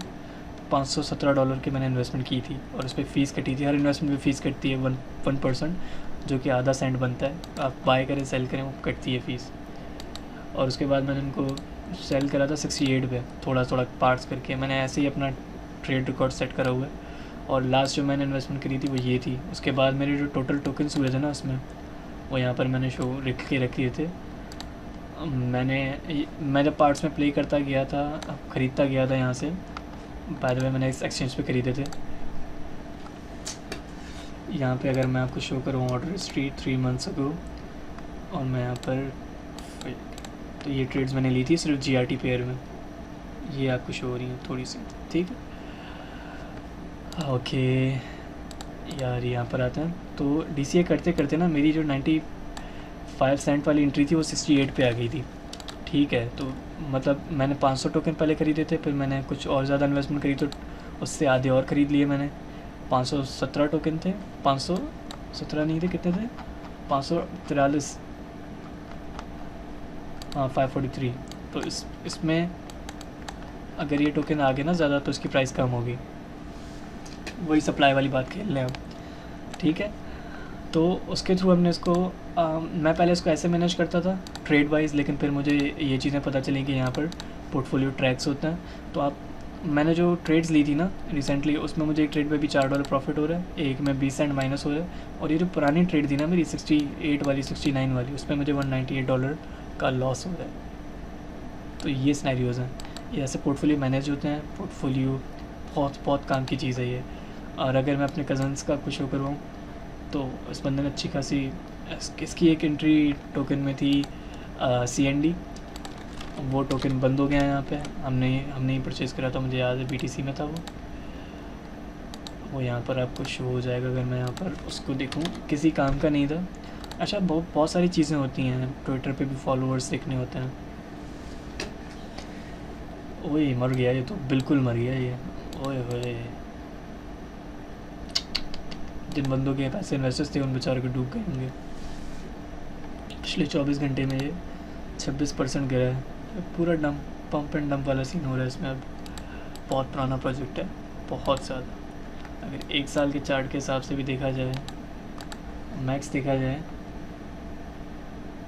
$517 के मैंने इन्वेस्टमेंट की थी, और उस पर फ़ीस कटी थी। हर इन्वेस्टमेंट में फ़ीस कटती है 1%, जो कि आधा सेंट बनता है। आप बाय करें सेल करें वो कटती है फ़ीस। और उसके बाद मैंने उनको सेल करा था 68 पे, थोड़ा थोड़ा पार्ट्स करके। मैंने ऐसे ही अपना ट्रेड रिकॉर्ड सेट करा हुआ है। और लास्ट जो मैंने इन्वेस्टमेंट करी थी वो ये थी। उसके बाद मेरे जो टोटल टोकन्स हुए थे ना उसमें, वो यहाँ पर मैंने शो रख दिए थे। मैं जब पार्ट्स में प्ले करता गया था, ख़रीदता गया था यहाँ से। बाय द वे मैंने इस एक्सचेंज पे ख़रीदे थे। यहाँ पे अगर मैं आपको शो करूँ ऑर्डर हिस्ट्री 3 मंथ्स अगो, और मैं यहाँ पर, तो ये ट्रेड्स मैंने ली थी सिर्फ GRT पेयर में। ये आपको शो हो रही है थोड़ी सी, ठीक है। ओके यार, यहाँ पर आते हैं। तो DCA करते करते ना मेरी जो 95 सेंट वाली एंट्री थी वो 68 पे आ गई थी, ठीक है। तो मतलब मैंने 500 टोकन पहले ख़रीदे थे, फिर मैंने कुछ और ज़्यादा इन्वेस्टमेंट करी तो उससे आधे और ख़रीद लिए मैंने। 517 टोकन थे, 517 नहीं थे, कितने थे, 543, हाँ 543। तो इसमें अगर ये टोकन आ गए ना ज़्यादा तो इसकी प्राइस कम होगी। वही सप्लाई वाली बात खेल रहे हैं हम, ठीक है। तो उसके थ्रू हमने इसको मैं पहले इसको ऐसे मैनेज करता था ट्रेड वाइज, लेकिन फिर मुझे ये चीज़ें पता चली कि यहाँ पर पोर्टफोलियो ट्रैक्स होते हैं। तो मैंने जो ट्रेड्स ली थी ना रिसेंटली, उसमें मुझे एक ट्रेड पे भी $4 प्रॉफिट हो रहा है, एक में 20 सेंट माइनस हो रहा है। और ये जो पुरानी ट्रेड थी ना मेरी 68 वाली 69 वाली, उसमें मुझे $198 का लॉस हो रहा है। तो ये सिनेरियोज़ हैं, ये ऐसे पोर्टफोलियो मैनेज होते हैं। पोर्टफोलियो बहुत काम की चीज़ है ये। और अगर मैं अपने कज़न्स का कुछ शो करवाऊँ, तो इस बंदे ने अच्छी खासी, इसकी एक एंट्री टोकन में थी CND, वो टोकन बंद हो गया है यहाँ पे। हमने ही परचेज़ करा था, मुझे याद है BTC में था वो यहाँ पर आपको शो हो जाएगा। अगर मैं यहाँ पर उसको देखूँ, किसी काम का नहीं था। अच्छा, बहुत सारी चीज़ें होती हैं। ट्विटर पे भी फॉलोअर्स देखने होते हैं। ओए मर गया ये, तो बिल्कुल मर गया ये। ओए होए, जिन बंदों के पैसे इन्वेस्टर्स थे उन बेचारों के डूब गए होंगे। पिछले 24 घंटे में ये 26% गिरा है। पूरा पंप एंड डंप वाला सीन हो रहा है इसमें अब। बहुत पुराना प्रोजेक्ट है, बहुत ज़्यादा। अगर 1 साल के चार्ट के हिसाब से भी देखा जाए, मैक्स देखा जाए,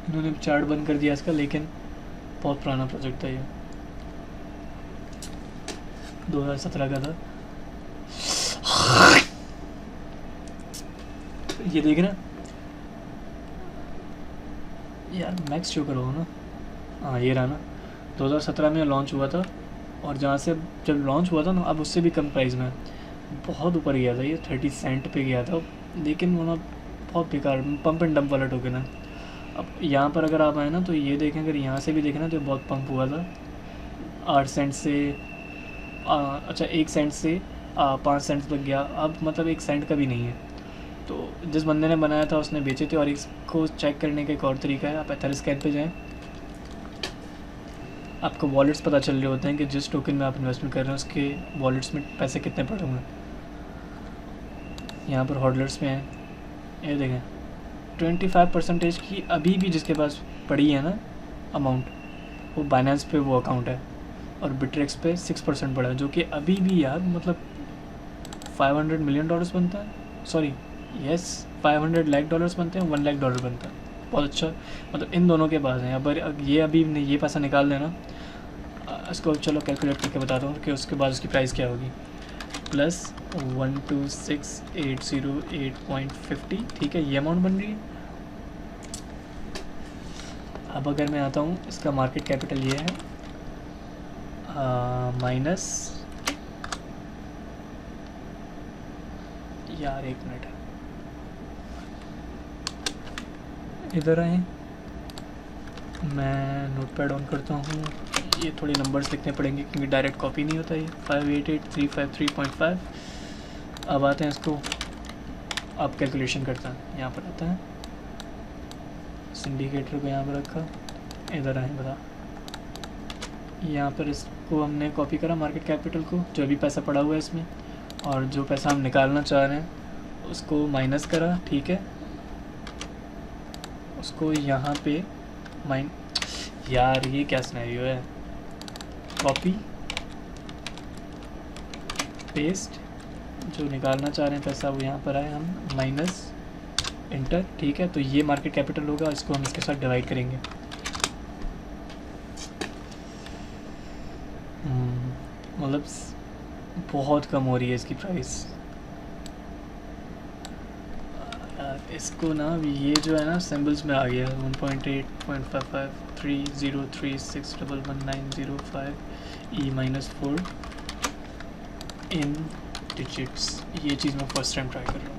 इन्होंने चार्ट बंद कर दिया इसका, लेकिन बहुत पुराना प्रोजेक्ट था ये, 2017 का था। ये देख ना यार, मैक्स शो करो ना, हाँ ये रहा ना। 2017 में लॉन्च हुआ था, और जहाँ से जब लॉन्च हुआ था ना, अब उससे भी कम प्राइस में बहुत ऊपर गया था ये, 30 सेंट पे गया था। लेकिन वो ना बहुत बेकार पंप एंड डंप वाला टोकन है। अब यहाँ पर अगर आप आए ना तो ये देखें, अगर यहाँ से भी देखें ना तो बहुत पंप हुआ था 8 सेंट से अच्छा 1 सेंट से 5 सेंट तक गया। अब मतलब 1 सेंट का भी नहीं है। तो जिस बंदे ने बनाया था उसने बेचे थे। और इसको चेक करने का एक और तरीका है, आप एथेरिस्कैन पे जाएं, आपको वॉलेट्स पता चल रहे होते हैं कि जिस टोकन में आप इन्वेस्टमेंट कर रहे हैं उसके वॉलेट्स में पैसे कितने पड़े हुए हैं। यहाँ पर होल्डर्स में हैं, ये देखें 25% की अभी भी जिसके पास पड़ी है ना अमाउंट, वो बाइनेंस पे वो अकाउंट है। और बिट्रेक्स पे 6% पड़ा है, जो कि अभी भी यार मतलब $500 मिलियन बनता है। सॉरी यस, $500 लाख बनते हैं, $1 लाख बनता है। बहुत अच्छा, मतलब इन दोनों के पास है। अब ये अभी ये पैसा निकाल देना, इसको चलो कैलकुलेट करके बताता हूँ कि उसके बाद उसकी प्राइस क्या होगी। +126,808.50, ठीक है, ये अमाउंट बन रही है। अब अगर मैं आता हूँ, इसका मार्केट कैपिटल ये है माइनस, यार एक मिनट इधर आए, मैं नोटपैड ऑन करता हूँ। ये थोड़ी नंबर्स लिखने पड़ेंगे क्योंकि डायरेक्ट कॉपी नहीं होता ये। 588,353.5। अब आते हैं इसको, आप कैलकुलेशन करते हैं, यहाँ पर आता है सिंडिकेटर को यहाँ पर रखा, इधर आए बता, यहाँ पर इसको हमने कॉपी करा मार्केट कैपिटल को, जो भी पैसा पड़ा हुआ है इसमें, और जो पैसा हम निकालना चाह रहे हैं उसको माइनस करा, ठीक है। उसको यहाँ पे यार ये क्या सिनेरियो है, कॉपी पेस्ट, जो निकालना चाह रहे हैं पैसा वो यहाँ पर आए, हम माइनस इंटर, ठीक है। तो ये मार्केट कैपिटल होगा, इसको हम इसके साथ डिवाइड करेंगे। मतलब बहुत कम हो रही है इसकी प्राइस। इसको ना ये जो है ना सिंबल्स में आ गया 1.8.55,303,611,905 E-4 इन डिजिट्स। ये चीज़ मैं फर्स्ट टाइम ट्राई कर रहा हूँ।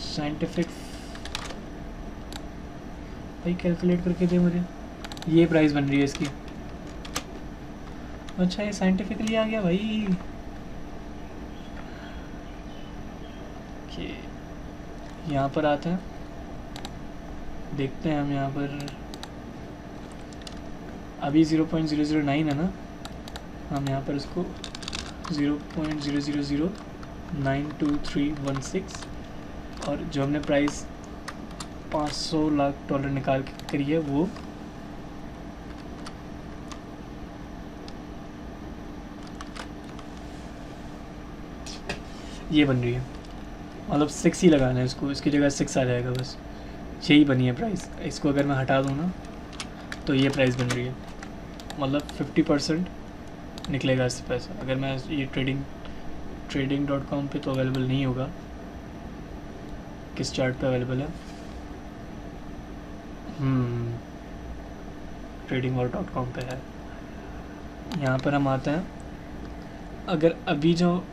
साइंटिफिक भाई कैलकुलेट करके दे मुझे, ये प्राइस बन रही है इसकी। अच्छा ये साइंटिफिकली आ गया भाई। यहाँ पर आते हैं, देखते हैं हम यहाँ पर अभी 0.009 है ना, हम यहाँ पर इसको 0.000092316 और जो हमने प्राइस $500 लाख निकाल के करी है वो ये बन रही है। मतलब 6 ही लगाना है इसको, इसकी जगह 6 आ जाएगा बस, यही बनी है प्राइस। इसको अगर मैं हटा दूँ ना तो ये प्राइस बन रही है, मतलब 50% निकलेगा इससे पैसा। अगर मैं ये trading.com पे तो अवेलेबल नहीं होगा, किस चार्ट पे अवेलेबल है, trading.com पे है। यहाँ पर हम आते हैं, अगर अभी जो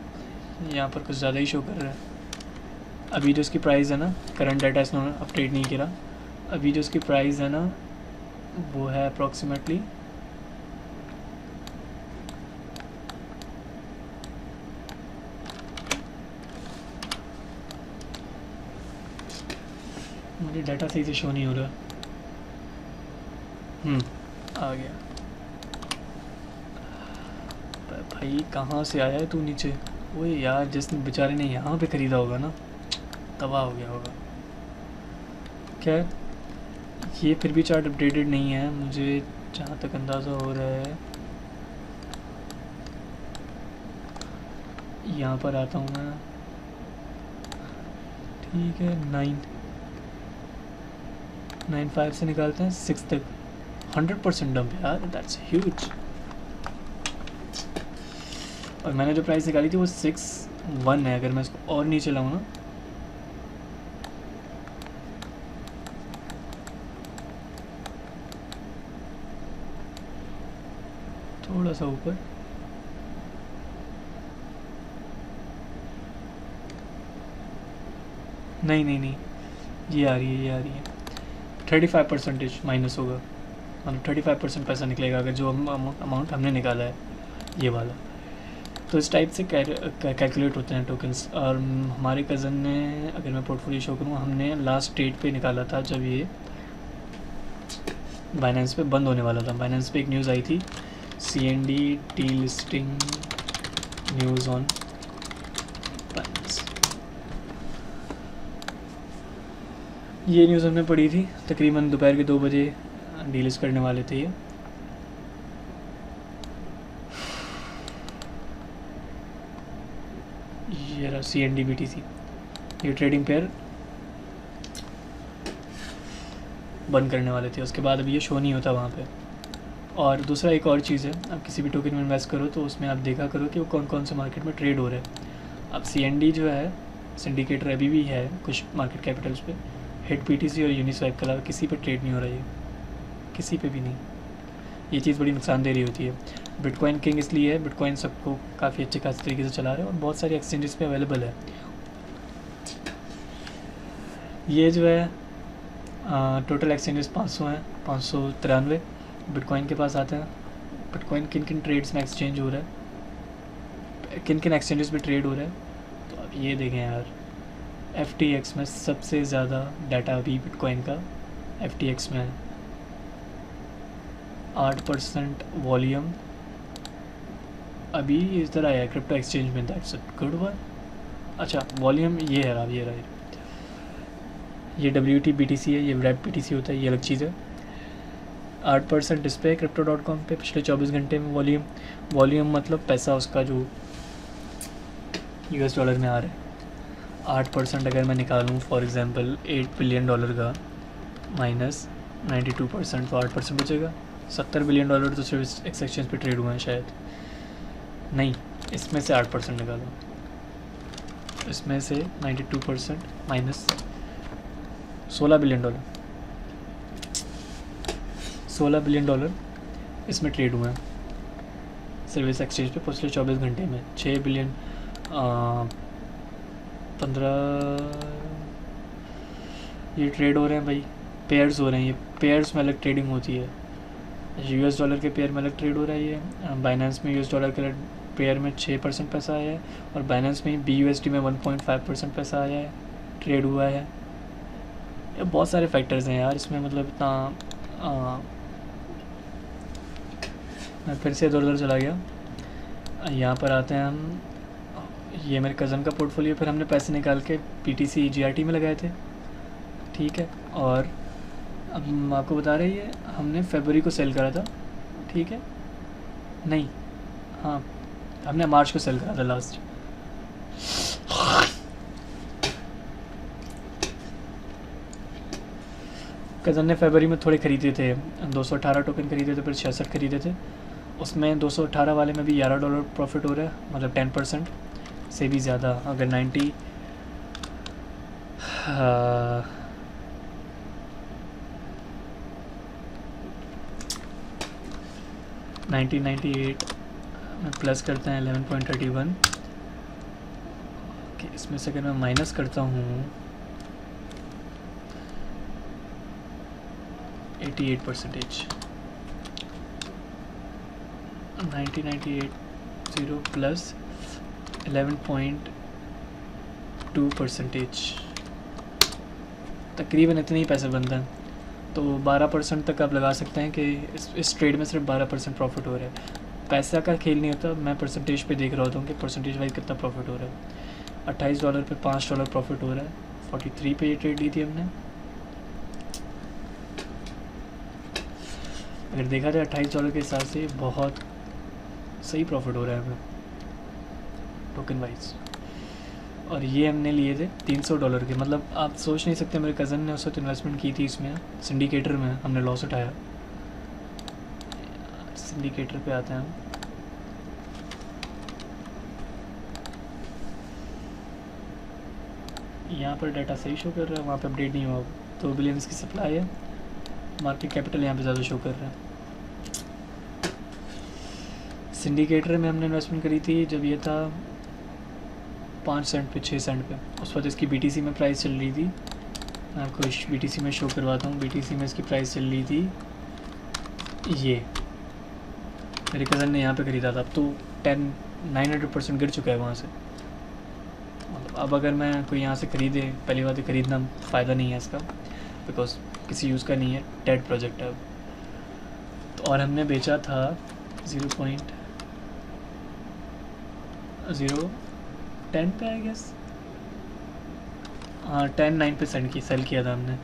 यहाँ पर कुछ ज़्यादा ही शो कर रहा है, अभी जो इसकी प्राइस है ना, करंट डाटा इसने अपडेट नहीं किया, अभी जो इसकी प्राइस है ना वो है अप्रॉक्सीमेटली मुझे डाटा सही से शो नहीं हो रहा। आ गया भाई, कहाँ से आया है तू नीचे? वो यार जिस बेचारे ने यहाँ पे ख़रीदा होगा ना, तबाह हो गया होगा। क्या ये फिर भी चार्ट अपडेटेड नहीं है मुझे जहाँ तक अंदाज़ा हो रहा है। यहाँ पर आता हूँ मैं, ठीक है, 9.95 से निकालते हैं 6 तक, 100% डंप यार, दैट्स ह्यूज। और मैंने जो प्राइस निकाली थी वो 6.1 है। अगर मैं इसको और नीचे लाऊँ ना, थोड़ा सा ऊपर, नहीं नहीं नहीं, ये आ रही है, ये आ रही है। 35% माइनस होगा, मतलब 35% पैसा निकलेगा अगर जो अमाउंट हमने निकाला है ये वाला। तो इस टाइप से कैलकुलेट होते हैं टोकन्स। और हमारे कज़न ने, अगर मैं पोर्टफोलियो शो करूँ, हमने लास्ट डेट पे निकाला था जब ये बाइनेंस पे बंद होने वाला था। बाइनेंस पे एक न्यूज़ आई थी, CND T listing news on Binance. ये न्यूज़ हमने पढ़ी थी, तकरीबन दोपहर के 2 बजे डीलिस्ट करने वाले थे ये रहा CND BTC, ये ट्रेडिंग पेयर बंद करने वाले थे। उसके बाद अभी ये शो नहीं होता वहाँ पे। और दूसरा एक और चीज़ है, आप किसी भी टोकन में इन्वेस्ट करो तो उसमें आप देखा करो कि वो कौन कौन से मार्केट में ट्रेड हो रहा है। अब CND जो है, सिंडिकेटर अभी भी है कुछ मार्केट कैपिटल्स पे, हिट PTC और यूनिस्वाइप के अलावा किसी पे ट्रेड नहीं हो रहा है, किसी पे भी नहीं। ये चीज़ बड़ी नुकसानदेह रही होती है। बिटकॉइन किंग इसलिए है, बिटकॉइन सबको काफ़ी अच्छे खास तरीके से चला रहे हैं और बहुत सारी एक्सचेंजेस पे अवेलेबल है। ये जो है टोटल एक्सचेंजेस 500 हैं, 593 बिटकॉइन के पास आते हैं। बिटकॉइन किन किन ट्रेड्स में एक्सचेंज हो रहा है, किन किन एक्सचेंजेस पे ट्रेड हो रहा है, तो अब ये देखें यार, FTX में सबसे ज़्यादा डाटा अभी बिटकॉइन का FTX में है। 8% वॉल्यूम अभी इधर आया है क्रिप्टो एक्सचेंज में, दैट्स अ गुड वन। अच्छा वॉल्यूम ये है, अब ये रहा, ये WT BTC है, ये रैप BTC होता है, ये अलग चीज़ है। 8% इस पर crypto.com पे पिछले 24 घंटे में वॉल्यूम मतलब पैसा उसका जो US डॉलर में आ रहा है। 8% अगर मैं निकालूँ फॉर एग्जांपल $8 बिलियन का माइनस 92%, तो 8% बचेगा। $70 बिलियन तो सिर्फ एक्सचेंज पे ट्रेड हुए हैं शायद, नहीं इसमें से 8% निकालो, इसमें से 92% माइनस $16 बिलियन, $16 बिलियन इसमें ट्रेड हुए हैं सिर्फ इस एक्सचेंज पे पिछले 24 घंटे में। 6 बिलियन 15 ये ट्रेड हो रहे हैं भाई, पेयर्स हो रहे हैं, ये पेयर्स में अलग ट्रेडिंग होती है। US डॉलर के पेयर में अलग ट्रेड हो रहा है। ये बाइनेंस में US डॉलर के पेयर में 6% पैसा आया है और बाइनेंस में BUSD में 1.5% पैसा आया है, ट्रेड हुआ है। ये बहुत सारे फैक्टर्स हैं यार इसमें, मतलब इतना मैं फिर से इधर उधर चला गया। यहाँ पर आते हैं हम, ये मेरे कज़न का पोर्टफोलियो, फिर हमने पैसे निकाल के PTC GRT में लगाए थे, ठीक है। और अब हम आपको बता रहे हैं, ये हमने फरवरी को सेल करा था, ठीक है, नहीं हाँ हमने मार्च को सेल करा था लास्ट। कज़न ने फरवरी में थोड़े ख़रीदे थे, 218 टोकन खरीदे थे, फिर 66 खरीदे थे। उसमें 218 वाले में भी $11 प्रॉफिट हो रहा है, मतलब 10% से भी ज़्यादा। अगर 1998 में प्लस करते हैं 11.31, इसमें से अगर मैं माइनस करता हूँ 88%, 1998 0 प्लस 11.2%, तकरीबन इतने ही पैसे बनते हैं। तो 12% तक आप लगा सकते हैं कि इस ट्रेड में सिर्फ 12% प्रॉफिट हो रहा है। पैसा का खेल नहीं होता, मैं परसेंटेज पे देख रहा होता हूँ कि परसेंटेज वाइज कितना प्रॉफिट हो रहा है। $28 पे $5 प्रॉफिट हो रहा है, 43 पे ये ट्रेड ली थी हमने। अगर देखा जाए $28 के हिसाब से बहुत सही प्रॉफिट हो रहा है हमें टोकन वाइज। और ये हमने लिए थे $300 के, मतलब आप सोच नहीं सकते, मेरे कज़न ने उस वक्त इन्वेस्टमेंट की थी इसमें, सिंडिकेटर में हमने लॉस उठाया। सिंडिकेटर पे आते हैं हम, यहाँ पर डाटा सही शो कर रहा है, वहाँ पे अपडेट नहीं हुआ। 2 बिलियन की सप्लाई है, मार्केट कैपिटल यहाँ पे ज़्यादा शो कर रहा है। सिंडिकेटर में हमने इन्वेस्टमेंट करी थी जब ये था 5 सेंट पे 6 सेंट पे। उस वक्त इसकी BTC में प्राइस चल रही थी, मैं आपको BTC में शो करवाता हूँ। BTC में इसकी प्राइस चल रही थी, ये मेरे कज़न ने यहाँ पे ख़रीदा था। अब तो 900% गिर चुका है वहाँ से। अब अगर मैं कोई यहाँ से ख़रीदे, पहली बात ख़रीदना फ़ायदा नहीं है इसका, बिकॉज किसी यूज़ का नहीं है, डेड प्रोजेक्ट है अब तो। और हमने बेचा था 0.010 पे आई गेस, हाँ 10.9% की सेल किया था हमने,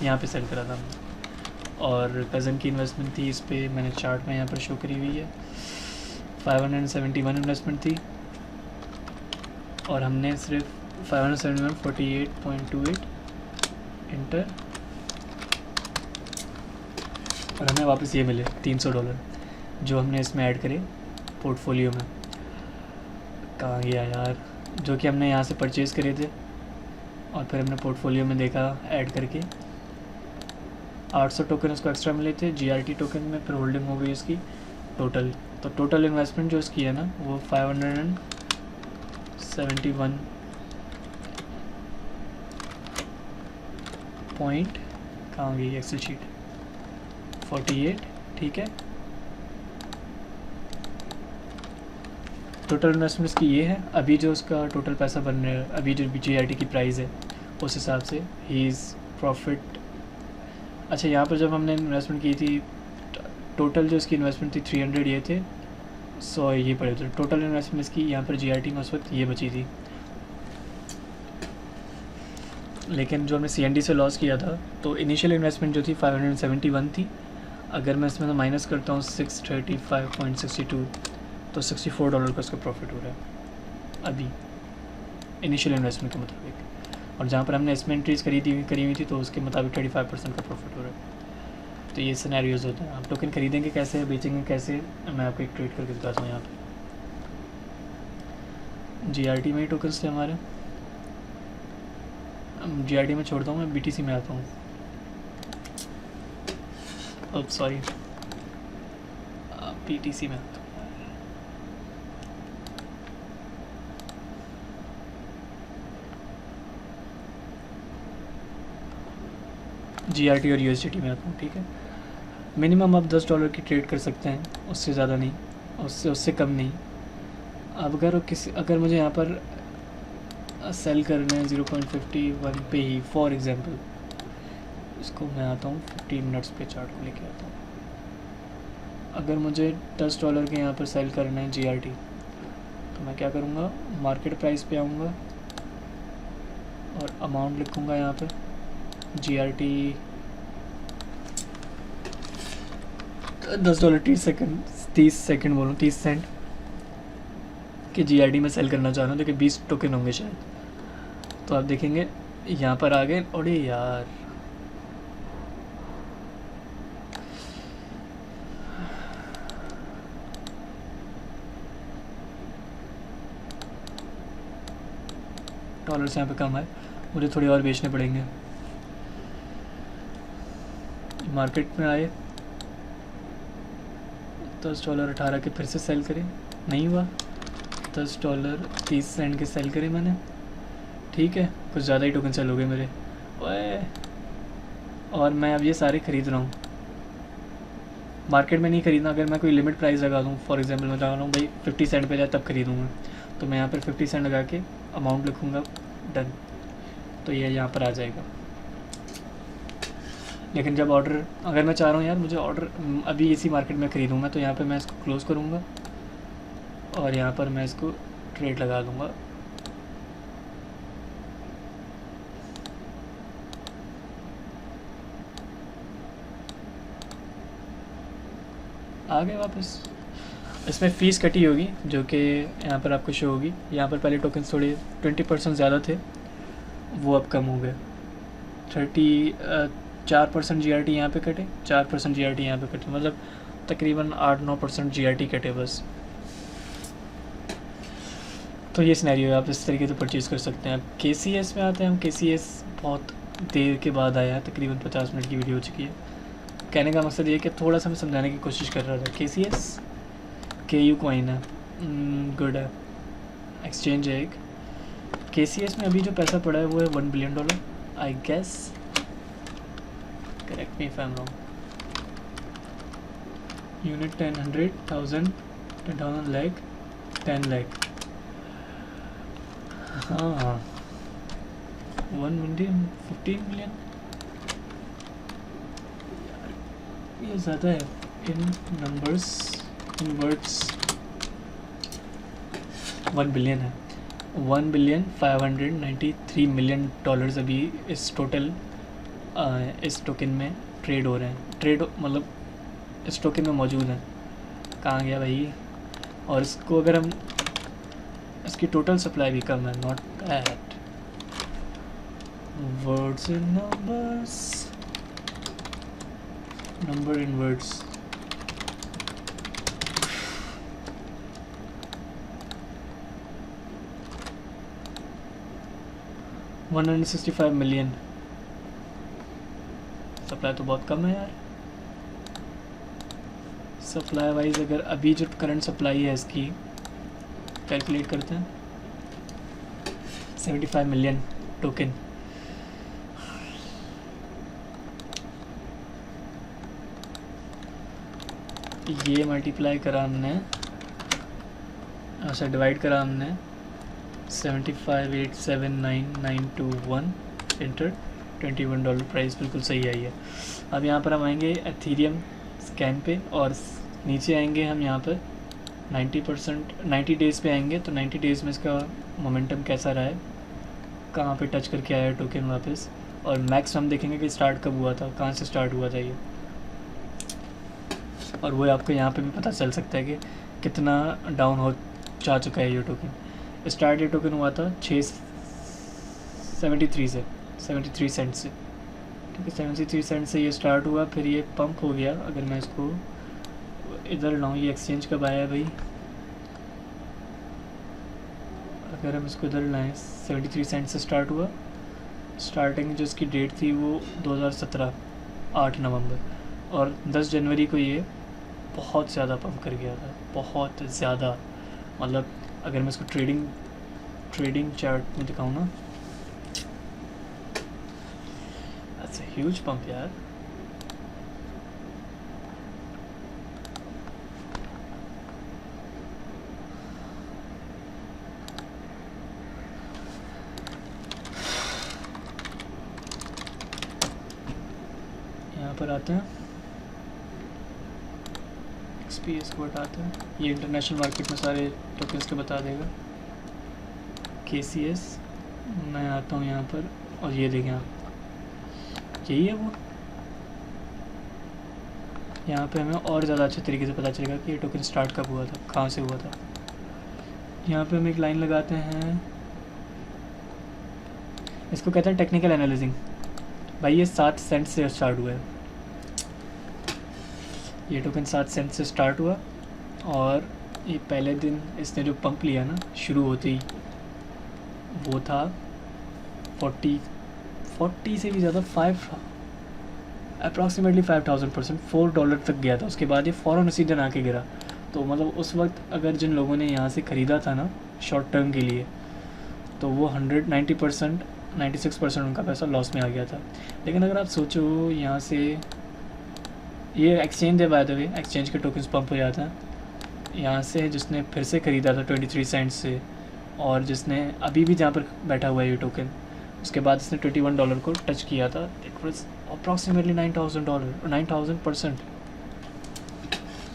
यहाँ पे सेल करा था हमने। और कज़न की इन्वेस्टमेंट थी इस पर, मैंने चार्ट में यहाँ पर शो करी हुई है, 571 इन्वेस्टमेंट थी और हमने सिर्फ 571 48.28 इंटर, और हमें वापस ये मिले $300 जो हमने इसमें ऐड करे पोर्टफोलियो में। कहाँ गया यार, जो कि हमने यहाँ से परचेज़ करे थे और फिर हमने पोर्टफोलियो में देखा ऐड करके 800 टोकन उसको एक्स्ट्रा मिले थे GRT टोकन में, फिर होल्डिंग हो गई इसकी टोटल। तो टोटल इन्वेस्टमेंट जो इसकी है ना वो 571 पॉइंट, कहाँ गई एक्सेल शीट, 48, ठीक है। टोटल इन्वेस्टमेंट इसकी ये है। अभी जो उसका टोटल पैसा बन रहा है, अभी जो GRT की प्राइस है उस हिसाब से ही इज़ प्रॉफिट। अच्छा, यहाँ पर जब हमने इन्वेस्टमेंट की थी, टोटल जो इसकी इन्वेस्टमेंट थी 300 ये थे, 100 ये पड़े थे। टोटल इन्वेस्टमेंट इसकी यहाँ पर GRT में उस वक्त ये बची थी। लेकिन जो हमने CND से लॉस किया था, तो इनिशियल इन्वेस्टमेंट जो थी 571 थी। अगर मैं इसमें माइनस करता हूँ 635.62, तो $64 का उसका प्रॉफिट हो रहा है अभी इनिशियल इन्वेस्टमेंट के मुताबिक। और जहाँ पर हमने इसमें एंट्रीज करी हुई थी तो उसके मुताबिक 35% का प्रॉफिट हो रहा है। तो ये सिनेरियोज होते हैं। आप टोकन खरीदेंगे कैसे, बेचेंगे कैसे, मैं आपको एक ट्रेड करके दिखाता हूँ। यहाँ पे GRT में ही टोकन्स थे हमारे, GRT में छोड़ता हूँ, मैं BTC में आता हूँ। अब सॉरी, BTC में आता हूँ। GRT और USDT में आता हूँ, ठीक है। मिनिमम आप $10 की ट्रेड कर सकते हैं, उससे ज़्यादा नहीं, उससे कम नहीं। अब अगर मुझे यहाँ पर सेल करना है 0.51 पे ही, फॉर एग्ज़ाम्पल, इसको मैं आता हूँ 15 मिनट्स पे चार्ट को लेके आता हूँ। अगर मुझे $10 के यहाँ पर सेल करना है GRT, तो मैं क्या करूँगा, मार्केट प्राइस पे आऊँगा और अमाउंट लिखूँगा यहाँ पर GRT $10 30 सेकंड बोलूँ, 30 सेंट कि GRT में सेल करना चाह रहा हूँ, देखिए 20 टोकन होंगे शायद। तो आप देखेंगे यहाँ पर आ गए। अरे यार, डॉलर्स यहाँ पे कम है, मुझे थोड़ी और बेचने पड़ेंगे। मार्केट में आए, $10 18 के फिर से सेल करें, नहीं हुआ। $10 30 सेंट के सेल करे मैंने, ठीक है, कुछ ज़्यादा ही टोकन सेल हो गए मेरे। ओए, और मैं अब ये सारे ख़रीद रहा हूँ। मार्केट में नहीं ख़रीदना, अगर मैं कोई लिमिट प्राइस लगा दूँ, फॉर एग्जांपल मैं लगा रहा हूँ भाई 50 सेंट पे जाए तब ख़रीदूँगा, तो मैं यहाँ पर 50 सेंट लगा के अमाउंट लिखूँगा, डन, तो ये यहाँ पर आ जाएगा। लेकिन जब ऑर्डर, अगर मैं चाह रहा हूँ यार मुझे ऑर्डर अभी इसी मार्केट में ख़रीदूँगा, तो यहाँ पे मैं इसको क्लोज़ करूँगा और यहाँ पर मैं इसको ट्रेड लगा दूँगा। आ गए वापस। इसमें फ़ीस कटी होगी जो कि यहाँ पर आपको शो होगी। यहाँ पर पहले टोकन थोड़े 20% ज़्यादा थे, वो अब कम हो गए। 4% GRT यहाँ पे कटे, 4% GRT यहाँ पे कटे, मतलब तकरीबन 8-9% GRT कटे बस। तो ये सिनेरियो है, आप इस तरीके से परचेज़ कर सकते हैं। अब KCS में आते हैं हम। KCS बहुत देर के बाद आया है, तकरीबन 50 मिनट की वीडियो हो चुकी है। कहने का मकसद ये कि थोड़ा सा मैं समझाने की कोशिश कर रहा था। KCS KU कॉइन है, गुड है, एक्सचेंज है एक। KCS में अभी जो पैसा पड़ा है वो है $1 billion I guess, correct me if I am wrong. Unit 10, 100,000, 10,000 lakh, 10 lakh, हाँ 1 मिलियन, 15 मिलियन, ये ज़्यादा है in numbers, in words. 1 billion है, $1,593,000,000 अभी इस टोटल इस टोकन में ट्रेड हो रहे हैं, ट्रेड मतलब इस टोकन में मौजूद हैं। कहाँ गया भाई? और इसको अगर हम, इसकी टोटल सप्लाई भी कम है, not bad. Words in numbers, number in words, $165 million. Supply तो बहुत कम है यार। सप्लाई वाइज अगर अभी जो करंट सप्लाई है इसकी कैलकुलेट करते हैं, 75 मिलियन टोकन। ये मल्टीप्लाई करा हमने, अच्छा डिवाइड करा हमने 75,879,921 इंटर $21 प्राइस, बिल्कुल सही आई है। अब यहाँ पर हम आएंगे एथीरियम स्कैन पे और नीचे आएंगे हम यहाँ पर 90%, 90 डेज़ पे आएंगे। तो 90 डेज़ में इसका मोमेंटम कैसा रहा है, कहाँ पे टच करके आया है टोकन वापस, और मैक्स हम देखेंगे कि स्टार्ट कब हुआ था, कहाँ से स्टार्ट हुआ था ये, और वो आपको यहाँ पे भी पता चल सकता है कि कितना डाउन हो जा चुका है ये टोकन। स्टार्ट ये टोकन हुआ था 673 से, 73 सेंट से, ठीक है, 73 सेंट से ये स्टार्ट हुआ, फिर ये पंप हो गया। अगर मैं इसको इधर लाऊँ, ये एक्सचेंज कब आया है भाई, अगर हम इसको इधर लाएँ, 73 सेंट से स्टार्ट हुआ। स्टार्टिंग जो इसकी डेट थी वो 2017 8 नवंबर, और 10 जनवरी को ये बहुत ज़्यादा पंप कर गया था, बहुत ज़्यादा। मतलब अगर मैं इसको ट्रेडिंग चार्ट में दिखाऊँ ना, दैट्स अ ह्यूज पंप यार। यहाँ पर आते हैं XPS को हटाते हैं, ये इंटरनेशनल मार्केट में सारे टोकन्स के बता देगा। KCS, मैं आता हूँ यहाँ पर और ये देखें आप, यही है वो। यहाँ पे हमें और ज़्यादा अच्छे तरीके से पता चलेगा कि ये टोकन स्टार्ट कब हुआ था, कहाँ से हुआ था। यहाँ पे हम एक लाइन लगाते हैं, इसको कहते हैं टेक्निकल एनालिसिंग। भाई ये 7 सेंट से स्टार्ट हुआ है, ये टोकन 7 सेंट से स्टार्ट हुआ, और ये पहले दिन इसने जो पंप लिया ना शुरू होते ही, वो था 40 से भी ज़्यादा, अप्रॉक्सीमेटली 5,000%, $4 तक गया था। उसके बाद ये फ़ौरन उसी दिन आके गिरा। तो मतलब उस वक्त अगर जिन लोगों ने यहाँ से ख़रीदा था ना शॉर्ट टर्म के लिए, तो वो 90%, 96% उनका पैसा लॉस में आ गया था। लेकिन अगर आप सोचो, यहाँ से ये एक्सचेंज है, बाय द वे एक्सचेंज के टोकन्स पंप हो जाता है। यहाँ से जिसने फिर से ख़रीदा था 23 सेंट से, और जिसने अभी भी जहाँ पर बैठा हुआ है ये टोकन, उसके बाद इसने $21 को टच किया था। It was approximately $9,000, 9,000%।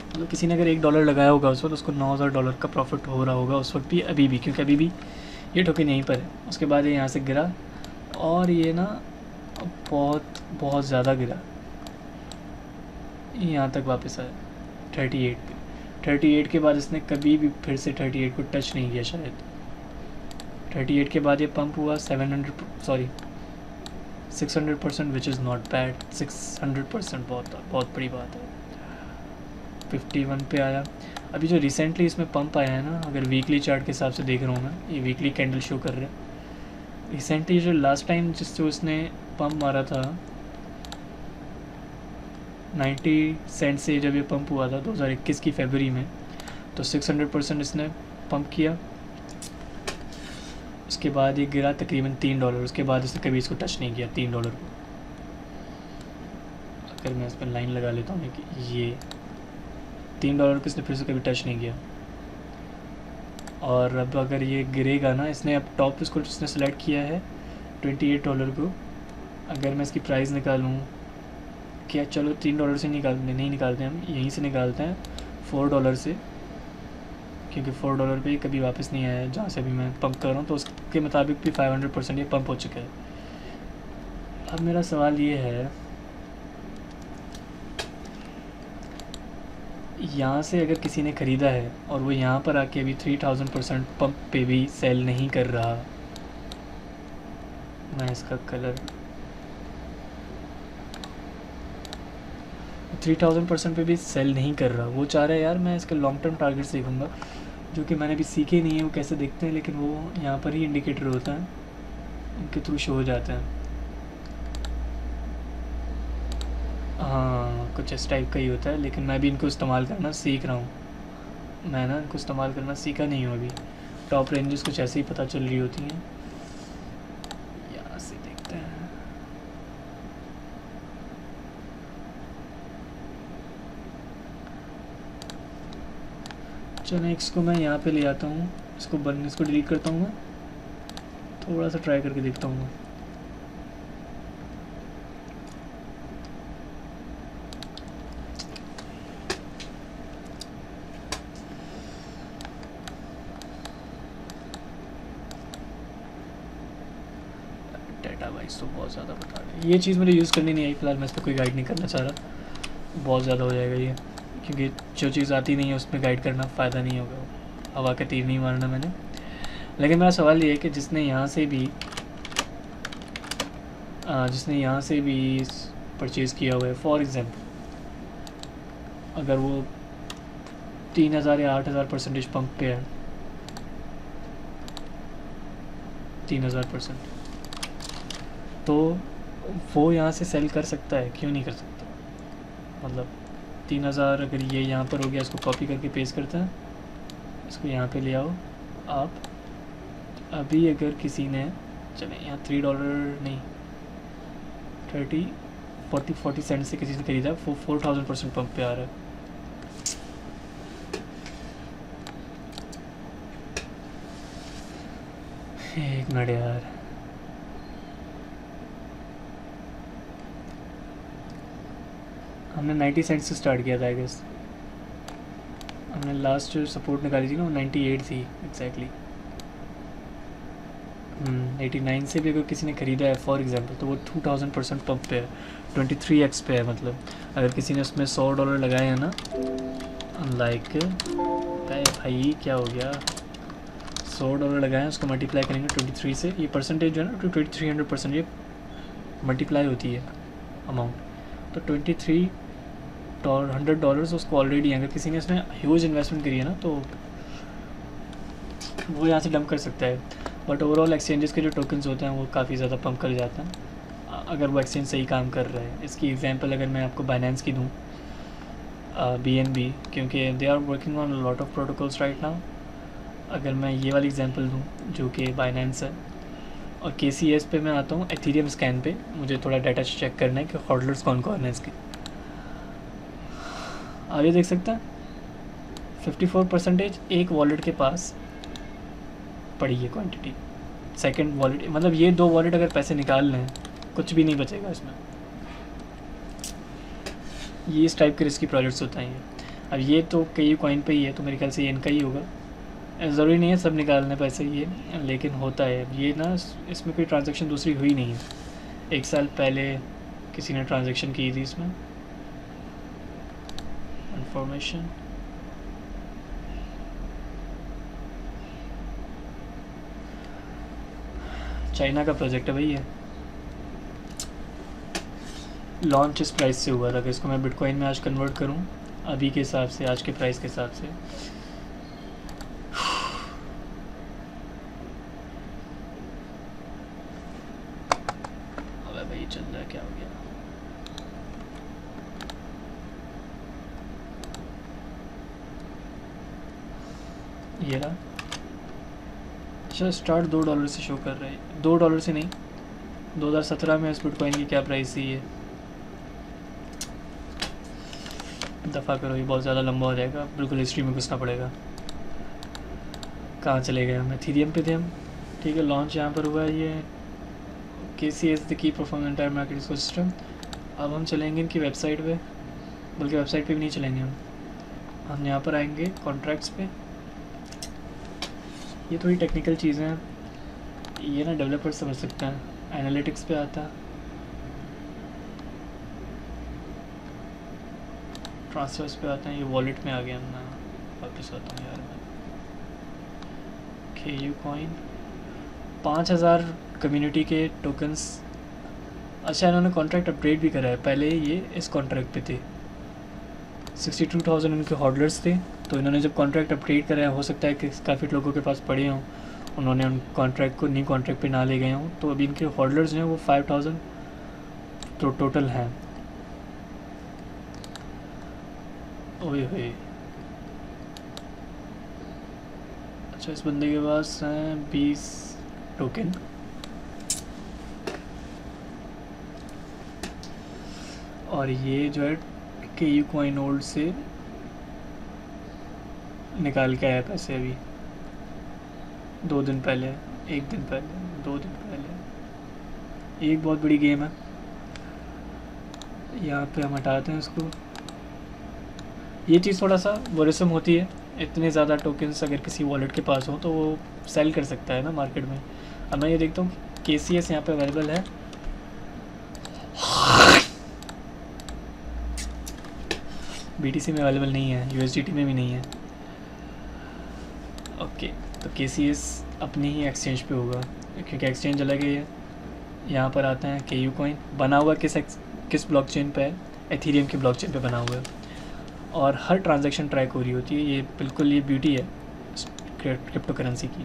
मतलब किसी ने अगर $1 लगाया होगा उस वक्त, उसको $9,000 का प्रॉफिट हो रहा होगा उस वक्त भी, अभी भी, क्योंकि अभी भी ये टोकन यहीं पर है। उसके बाद ये यहाँ से गिरा, और ये ना बहुत ज़्यादा गिरा, यहाँ तक वापस आया 38 पे। 38 के बाद इसने कभी भी फिर से 38 को टच नहीं किया शायद। 38 के बाद ये पंप हुआ 600%, विच इज़ नॉट बैड। 600% बहुत बड़ी बात है। 51 पे आया। अभी जो रिसेंटली इसमें पंप आया है ना, अगर वीकली चार्ट के हिसाब से देख रहा हूँ मैं, ये वीकली कैंडल शो कर रहे हैं। रिसेंटली जो लास्ट टाइम जो इसने पंप मारा था 90 सेंट से, जब ये पंप हुआ था 2021 की फरवरी में, तो 600% इसने पंप किया। उसके बाद ये गिरा तकरीबन $3, उसके बाद इसने कभी इसको टच नहीं किया $3 को। अगर मैं इस पर लाइन लगा लेता हूँ कि ये $3 को इसने फिर से कभी टच नहीं किया। और अब अगर ये गिरेगा ना, इसने अब टॉप इसको इसने सेलेक्ट किया है $28 को। अगर मैं इसकी प्राइस निकालूँ, क्या चलो $3 से नहीं निकालते हम, यहीं से निकालते हैं $4 से, क्योंकि $4 पे कभी वापस नहीं आया जहाँ से अभी मैं पंप कर रहा हूँ, तो उसके मुताबिक भी 500% ये पंप हो चुका है। अब मेरा सवाल ये है, यहाँ से अगर किसी ने ख़रीदा है और वो यहाँ पर आके अभी 3000% पंप पे भी सेल नहीं कर रहा, मैं इसका कलर 3000% पे भी सेल नहीं कर रहा, वो चाह रहा है यार मैं इसके लॉन्ग टर्म टारगेट्स देखूँगा, जो कि मैंने अभी सीखे नहीं है वो कैसे देखते हैं, लेकिन वो यहाँ पर ही इंडिकेटर होता है, उनके थ्रू शो हो जाते हैं। हाँ, कुछ इस टाइप का ही होता है, लेकिन मैं भी इनको इस्तेमाल करना सीख रहा हूँ। मैं ना इनको इस्तेमाल करना सीखा नहीं हूँ अभी। टॉप रेंजेस कुछ ऐसे ही पता चल रही होती हैं। यहाँ से देखते हैं, चलो इसको मैं यहाँ पे ले आता हूँ, इसको डिलीट करता हूँ, मैं थोड़ा सा ट्राई करके देखता हूँ। डेटाबेस तो बहुत ज़्यादा बता रहे हैं, ये चीज़ मुझे यूज़ करनी नहीं आई फिलहाल, मैं इस पर कोई गाइड नहीं करना चाह रहा, बहुत ज़्यादा हो जाएगा ये, क्योंकि जो चीज़ आती नहीं है उसमें गाइड करना फ़ायदा नहीं होगा, हवा का तीर नहीं मारना मैंने। लेकिन मेरा सवाल ये है कि जिसने यहाँ से भी परचेज़ किया हुआ है, फॉर एग्ज़ाम्पल अगर वो 3000 या 8000% पंप पे है, 3000%, तो वो यहाँ से सेल कर सकता है, क्यों नहीं कर सकता? मतलब 3000 अगर ये यहाँ पर हो गया, इसको कॉपी करके पेस्ट करते हैं, इसको यहाँ पे ले आओ आप। अभी अगर किसी ने, चले यहाँ $3 नहीं 40 सेंट से किसी ने खरीदा, वो 4000% पंप पे आ रहा है। एक मिनट यार, हमने 90 सेंट से स्टार्ट किया था आई गेस, हमने लास्ट जो सपोर्ट निकाली थी ना वो 98 थी एग्जैक्टली। 89 से भी अगर किसी ने ख़रीदा है फॉर एग्जांपल, तो वो 2000% पंप पे है, 23x पे है। मतलब अगर किसी ने उसमें $100 लगाए हैं ना, लाइक भाई क्या हो गया, $100 लगाए हैं, उसको मल्टीप्लाई करेंगे 23 से, ये परसेंटेज जो है ना 2300% ये मल्टीप्लाई होती है अमाउंट, तो $100 उसको ऑलरेडी, अगर किसी ने इसमें ह्यूज इन्वेस्टमेंट करी है ना, तो वो यहाँ से डंप कर सकता है। बट ओवरऑल एक्सचेंजेस के जो टोकन्स होते हैं वो काफ़ी ज़्यादा पंप कर जाते हैं अगर वो एक्सचेंज सही काम कर रहा है। इसकी एग्जांपल अगर मैं आपको बाइनेंस की दूँ, BNB, क्योंकि they are working on lot of protocols right now. अगर मैं ये वाली एग्जांपल दूँ जो कि बाइनेंस है, और KCS पे मैं आता हूँ एथेरियम स्कैन पे, मुझे थोड़ा डाटा चेक करना है कि होल्डर्स कौन कौन है इसके। आगे देख सकते हैं 54% एक वॉलेट के पास पड़ी है क्वांटिटी, सेकंड वॉलेट, मतलब ये 2 वॉलेट अगर पैसे निकाल लें कुछ भी नहीं बचेगा इसमें। ये इस टाइप के रिस्की प्रोजेक्ट्स होते हैं। अब ये तो कई कॉइन पे ही है, तो मेरे ख्याल से ये इनका ही होगा, ज़रूरी नहीं है सब निकालने पैसे ये, लेकिन होता है। अब ये ना इसमें कोई ट्रांजैक्शन दूसरी हुई नहीं है, 1 साल पहले किसी ने ट्रांजैक्शन की थी इसमें। इंफॉर्मेशन चाइना का प्रोजेक्ट है भाई ये, लॉन्च इस प्राइस से हुआ था। कि इसको मैं बिटकॉइन में आज कन्वर्ट करूं अभी के हिसाब से, आज के प्राइस के हिसाब से, अबे भाई चल रहा है, क्या हो गया? ये रहा अच्छा स्टार्ट $2 से शो कर रहा है, $2 से नहीं, 2017 में इस बिटकॉइन की क्या प्राइस थी ये, दफ़ा करो, ये बहुत ज़्यादा लंबा हो जाएगा, बिल्कुल हिस्ट्री में घुसना पड़ेगा। कहाँ चले गए हम, इथेरियम पे थे हम, ठीक है। लॉन्च यहाँ पर हुआ है ये KCS the key perform entire market ecosystem. अब हम चलेंगे इनकी वेबसाइट पे, बल्कि वेबसाइट पे भी नहीं चलेंगे हम यहाँ पर आएंगे कॉन्ट्रैक्ट्स पे। ये थोड़ी टेक्निकल चीज़ें हैं, ये ना डेवलपर समझ सकते हैं। एनालिटिक्स पे आता है, ट्रांसफर्स पे आते हैं, ये वॉलेट में आ गया। मैं वापस आता हूँ यार, मैं KU कॉइन 5000 कम्युनिटी के टोकन्स। अच्छा इन्होंने कॉन्ट्रैक्ट अपडेट भी करा है, पहले ये इस कॉन्ट्रैक्ट पे थे, 62,000 इनके होल्डर्स थे, तो इन्होंने जब कॉन्ट्रैक्ट अपडेट करा है, हो सकता है कि काफ़ी लोगों के पास पड़े हों, उन्होंने उन कॉन्ट्रैक्ट को न्यू कॉन्ट्रैक्ट पे ना ले गए हों, तो अभी इनके होल्डर्स जो हैं वो 5000 तो टोटल हैं। ओए होए, अच्छा इस बंदे के पास हैं 20 टोकन, और ये जो है KU कॉइन ओल्ड से निकाल के आया पैसे अभी 2 दिन पहले, 1 दिन पहले, 2 दिन पहले। एक बहुत बड़ी गेम है, यहाँ पे हम हटाते हैं इसको। ये चीज़ थोड़ा सा वरिसम होती है, इतने ज़्यादा टोकन्स अगर किसी वॉलेट के पास हो तो वो सेल कर सकता है ना मार्केट में। अब मैं ये देखता हूँ KCS यहाँ पे अवेलेबल है, BTC में अवेलेबल नहीं है, USDT में भी नहीं है। ओके, तो KCS अपनी ही एक्सचेंज पे होगा, क्योंकि एक्सचेंज अलग है। यहाँ पर आते हैं KU कॉइन, बना हुआ किस ब्लॉकचेन पे है, एथेरियम की ब्लॉकचेन पे बना हुआ है, और हर ट्रांजैक्शन ट्रैक हो रही होती है। ये बिल्कुल ये ब्यूटी है क्रिप्टो करेंसी की।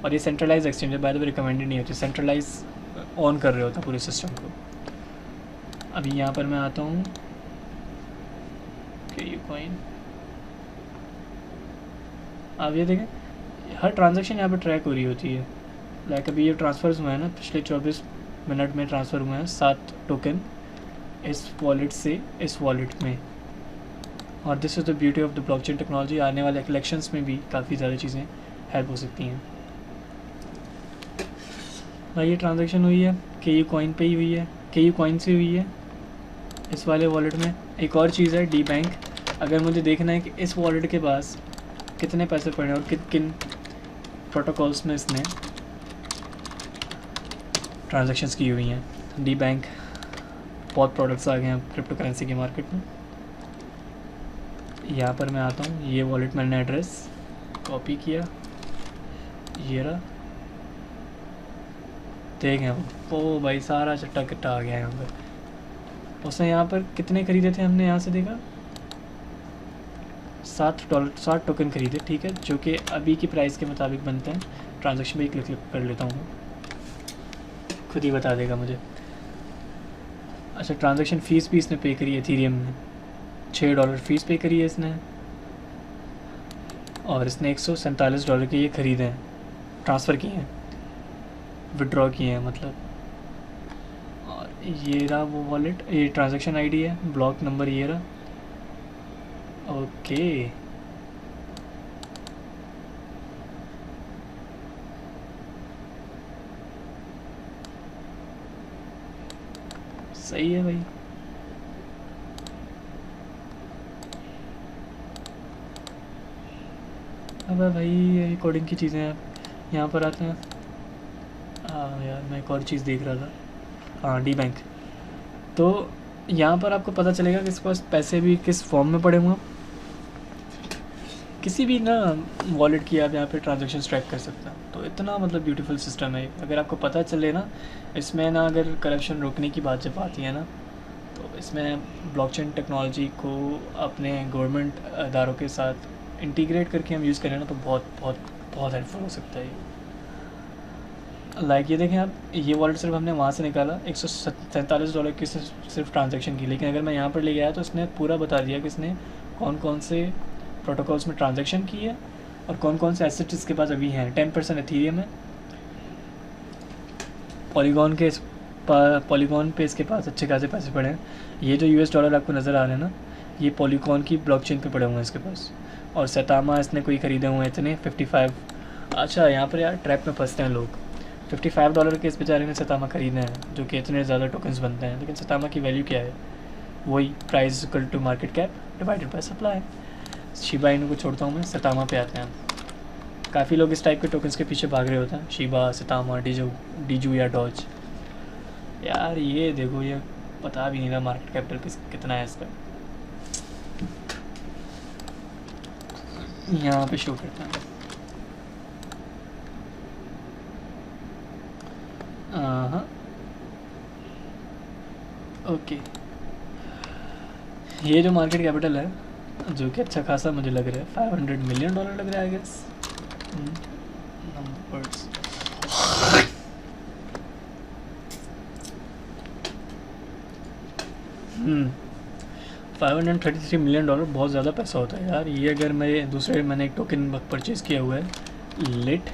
और ये सेंट्रलाइज एक्सचेंज है, बाय द वे रिकमेंडेड नहीं होती, सेंट्रलाइज ऑन कर रहे होता पूरे सिस्टम को। अभी यहाँ पर मैं आता हूँ KU कॉइन, अब ये देखें हर ट्रांजैक्शन यहाँ पर ट्रैक हो रही होती है। लाइक अभी ये ट्रांसफ़र्स हुए हैं ना, पिछले 24 मिनट में ट्रांसफ़र हुए हैं 7 टोकन इस वॉलेट से इस वॉलेट में। और this is the beauty of the blockchain technology. आने वाले इलेक्शंस में भी काफ़ी ज़्यादा चीज़ें हेल्प हो सकती हैं। भाई ये ट्रांजैक्शन हुई है KU कॉइन पे ही हुई है, KU कॉइन से हुई है इस वाले वॉलेट में। एक और चीज़ है डी बैंक, अगर मुझे देखना है कि इस वॉलेट के पास कितने पैसे पड़े और किन किन प्रोटोकॉल्स में इसने ट्रांजैक्शंस की हुई हैं। डी बैंक बहुत प्रोडक्ट्स आ गए हैं क्रिप्टो करेंसी के मार्केट में। यहाँ पर मैं आता हूँ, ये वॉलेट मैंने एड्रेस कॉपी किया, ये रहा, देखें ओ भाई सारा चट्टा कट्टा आ गया यहाँ पर। उसने यहाँ पर कितने ख़रीदे थे, हमने यहाँ से देखा $7 टोकन खरीदे, ठीक है, जो कि अभी की प्राइस के मुताबिक बनते हैं। ट्रांजैक्शन भी क्लिक कर लेता हूँ, खुद ही बता देगा मुझे। अच्छा ट्रांजैक्शन फ़ीस भी इसने पे करी है, एथेरियम ने $6 फ़ीस पे करी है इसने, और इसने $147 के ये ख़रीदे हैं, ट्रांसफ़र किए हैं, विड्रॉ किए हैं मतलब। और ये रहा वो वॉलेट, ये ट्रांजैक्शन आईडी है, ब्लॉक नंबर ये रहा। ओके सही है भाई। अब भाई ये कोडिंग की चीज़ें हैं, यहाँ पर आते हैं। यार मैं एक और चीज़ देख रहा था, हाँ डी बैंक। तो यहाँ पर आपको पता चलेगा कि इसके पास पैसे भी किस फॉर्म में पड़े हुए हैं। किसी भी ना वॉलेट की आप यहाँ पे ट्रांजैक्शन ट्रैक कर सकते हैं। तो इतना मतलब ब्यूटीफुल सिस्टम है, अगर आपको पता चले ना इसमें ना, अगर करप्शन रोकने की बात जब आती है ना, तो इसमें ब्लॉकचेन टेक्नोलॉजी को अपने गवर्नमेंट अदारों के साथ इंटीग्रेट करके हम यूज़ करें ना, तो बहुत बहुत बहुत हेल्पफुल हो सकता है। लाइक ये देखें आप, ये वॉलेट सिर्फ हमने वहाँ से निकाला $147 की सिर्फ ट्रांजैक्शन की, लेकिन अगर मैं यहाँ पर ले गया तो इसने पूरा बता दिया कि इसने कौन कौन से प्रोटोकॉल्स में ट्रांजैक्शन की है और कौन कौन से एसेट्स इसके पास अभी हैं। 10% एथीरियम है, पॉलीगॉन पे इसके पास अच्छे खासे पैसे पड़े हैं। ये जो US डॉलर आपको नज़र आ रहे हैं ना, ये पॉलीगॉन की ब्लॉकचेन पे पड़े हुए हैं इसके पास। और सैतामा इसने कोई ख़रीदे हुए हैं इतने 55। अच्छा यहाँ पर यार ट्रैप में फंसते हैं लोग। $55 के इस बेचारे ने सैतामा ख़रीदे हैं, जो कि इतने ज़्यादा टोकन्स बनते हैं। लेकिन सैतामा की वैल्यू क्या है, वही price equal to market cap divided by supply. Shiba Inu को छोड़ता हूँ मैं, सैतामा पे आते हैं। काफ़ी लोग इस टाइप के टोकन्स के पीछे भाग रहे होते हैं, शिबा, सैतामा, डीजू या डॉज। यार ये देखो, ये पता भी नहीं रहा मार्केट कैपिटल कितना है इसका। यहाँ पे शो करता है। हाँ ओके, ये जो मार्केट कैपिटल है, जो कि अच्छा खासा मुझे लग रहा है, $500 मिलियन लग रहा है I guess. Numbers 533 million dollar बहुत ज़्यादा पैसा होता है यार। ये अगर मैंने एक टोकन परचेज़ किया हुआ है लिट,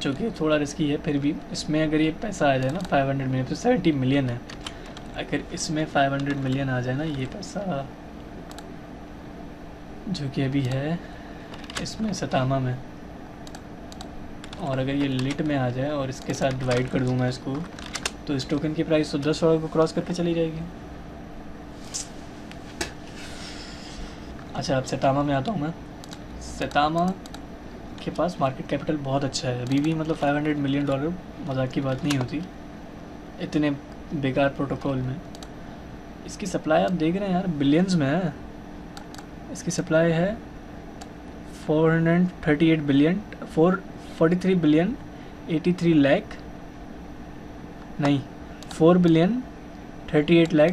जो कि थोड़ा रिस्की है, फिर भी इसमें अगर ये पैसा आ जाए ना 500 मिलियन, तो 70 मिलियन है। अगर इसमें 500 मिलियन आ जाए ना ये पैसा, जो कि अभी है इसमें सैतामा में, और अगर ये लिट में आ जाए और इसके साथ डिवाइड कर दूँ मैं इसको, तो इस टोकन की प्राइस तो $10 को क्रॉस करके चली जाएगी। अच्छा अब सैतामा में आता हूँ मैं। सैतामा के पास मार्केट कैपिटल बहुत अच्छा है अभी भी, मतलब $500 मिलियन मजाक की बात नहीं होती इतने बेकार प्रोटोकॉल में। इसकी सप्लाई आप देख रहे हैं यार, बिलियंस में है। इसकी सप्लाई है 438 बिलियन 443 बिलियन 83 लाख, नहीं 4 billion 38 lakh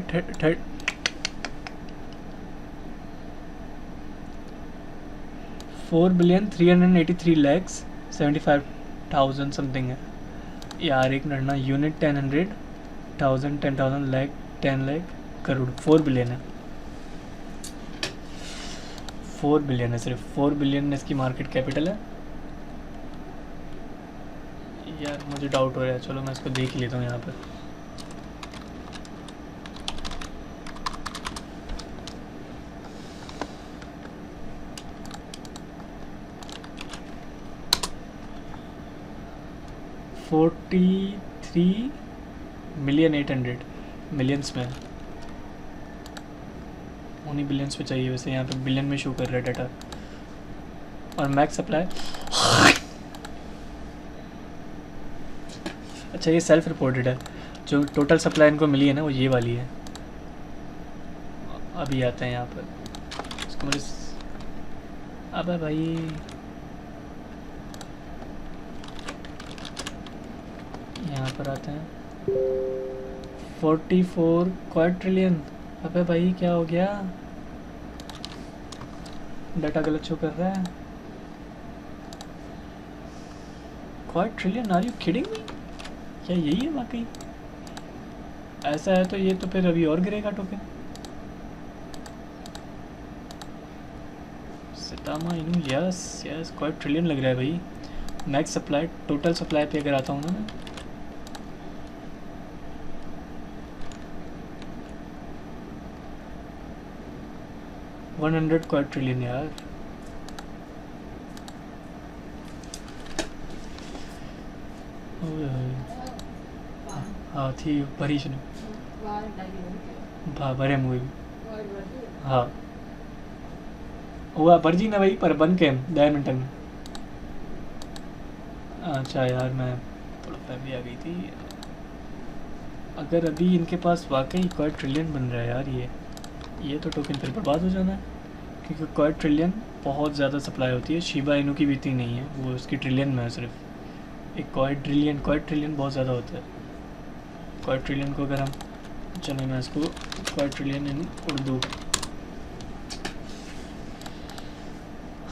4 billion 383 lakhs 75,000 something है यार। एक मिनट ना, यूनिट 10,000 10,000 लाख 10 लाख करोड़, 4 बिलियन है। 4 बिलियन है, सिर्फ 4 बिलियन इसकी मार्केट कैपिटल है यार। मुझे डाउट हो रहा है, चलो मैं इसको देख लेता हूँ यहाँ पर। $43,800,000 मिलियंस में, उन्हीं बिलियंस पे चाहिए वैसे, यहाँ पे बिलियन में शो कर रहा है डाटा। और मैक्स सप्लाई, अच्छा ये सेल्फ रिपोर्टेड है, जो टोटल सप्लाई इनको मिली है ना वो ये वाली है। अभी आते हैं यहाँ पर इसको मुझे, अबे भाई यहाँ पर आते हैं 44 क्वाड्रिलियन। अबे भाई क्या हो गया, डाटा गलत शो कर रहा है। Quadrillion, are you kidding me? क्या यही है वाकई? ऐसा है तो ये तो फिर अभी और गिरेगा टोकन। सैतामा इनू, यस यस क्वाड्रिलियन लग रहा है भाई। मैक्स सप्लाई, टोटल सप्लाई पे अगर आता हूँ ना मैं, $100 क्वाड्रिलियन यार। हाँ थी भरी छे भरे मूवी हाँ हुआ भरजी ना भाई, पर बन के 10 मिनट में। अच्छा यार मैं थोड़ा फैमिली आ गई थी। अगर अभी इनके पास वाकई क्वाड्रिलियन बन रहा है यार, ये तो टोकन फिर बर्बाद हो जाना है, क्योंकि क्वाड्रिलियन बहुत ज़्यादा सप्लाई होती है। शिबा इनू की भी इतनी नहीं है, वो उसकी ट्रिलियन में है सिर्फ। एक क्वाड्रिलियन बहुत ज़्यादा होता है। क्वाड्रिलियन को अगर हम, चलो मैं इसको क्वाड्रिलियन इन उर्दू,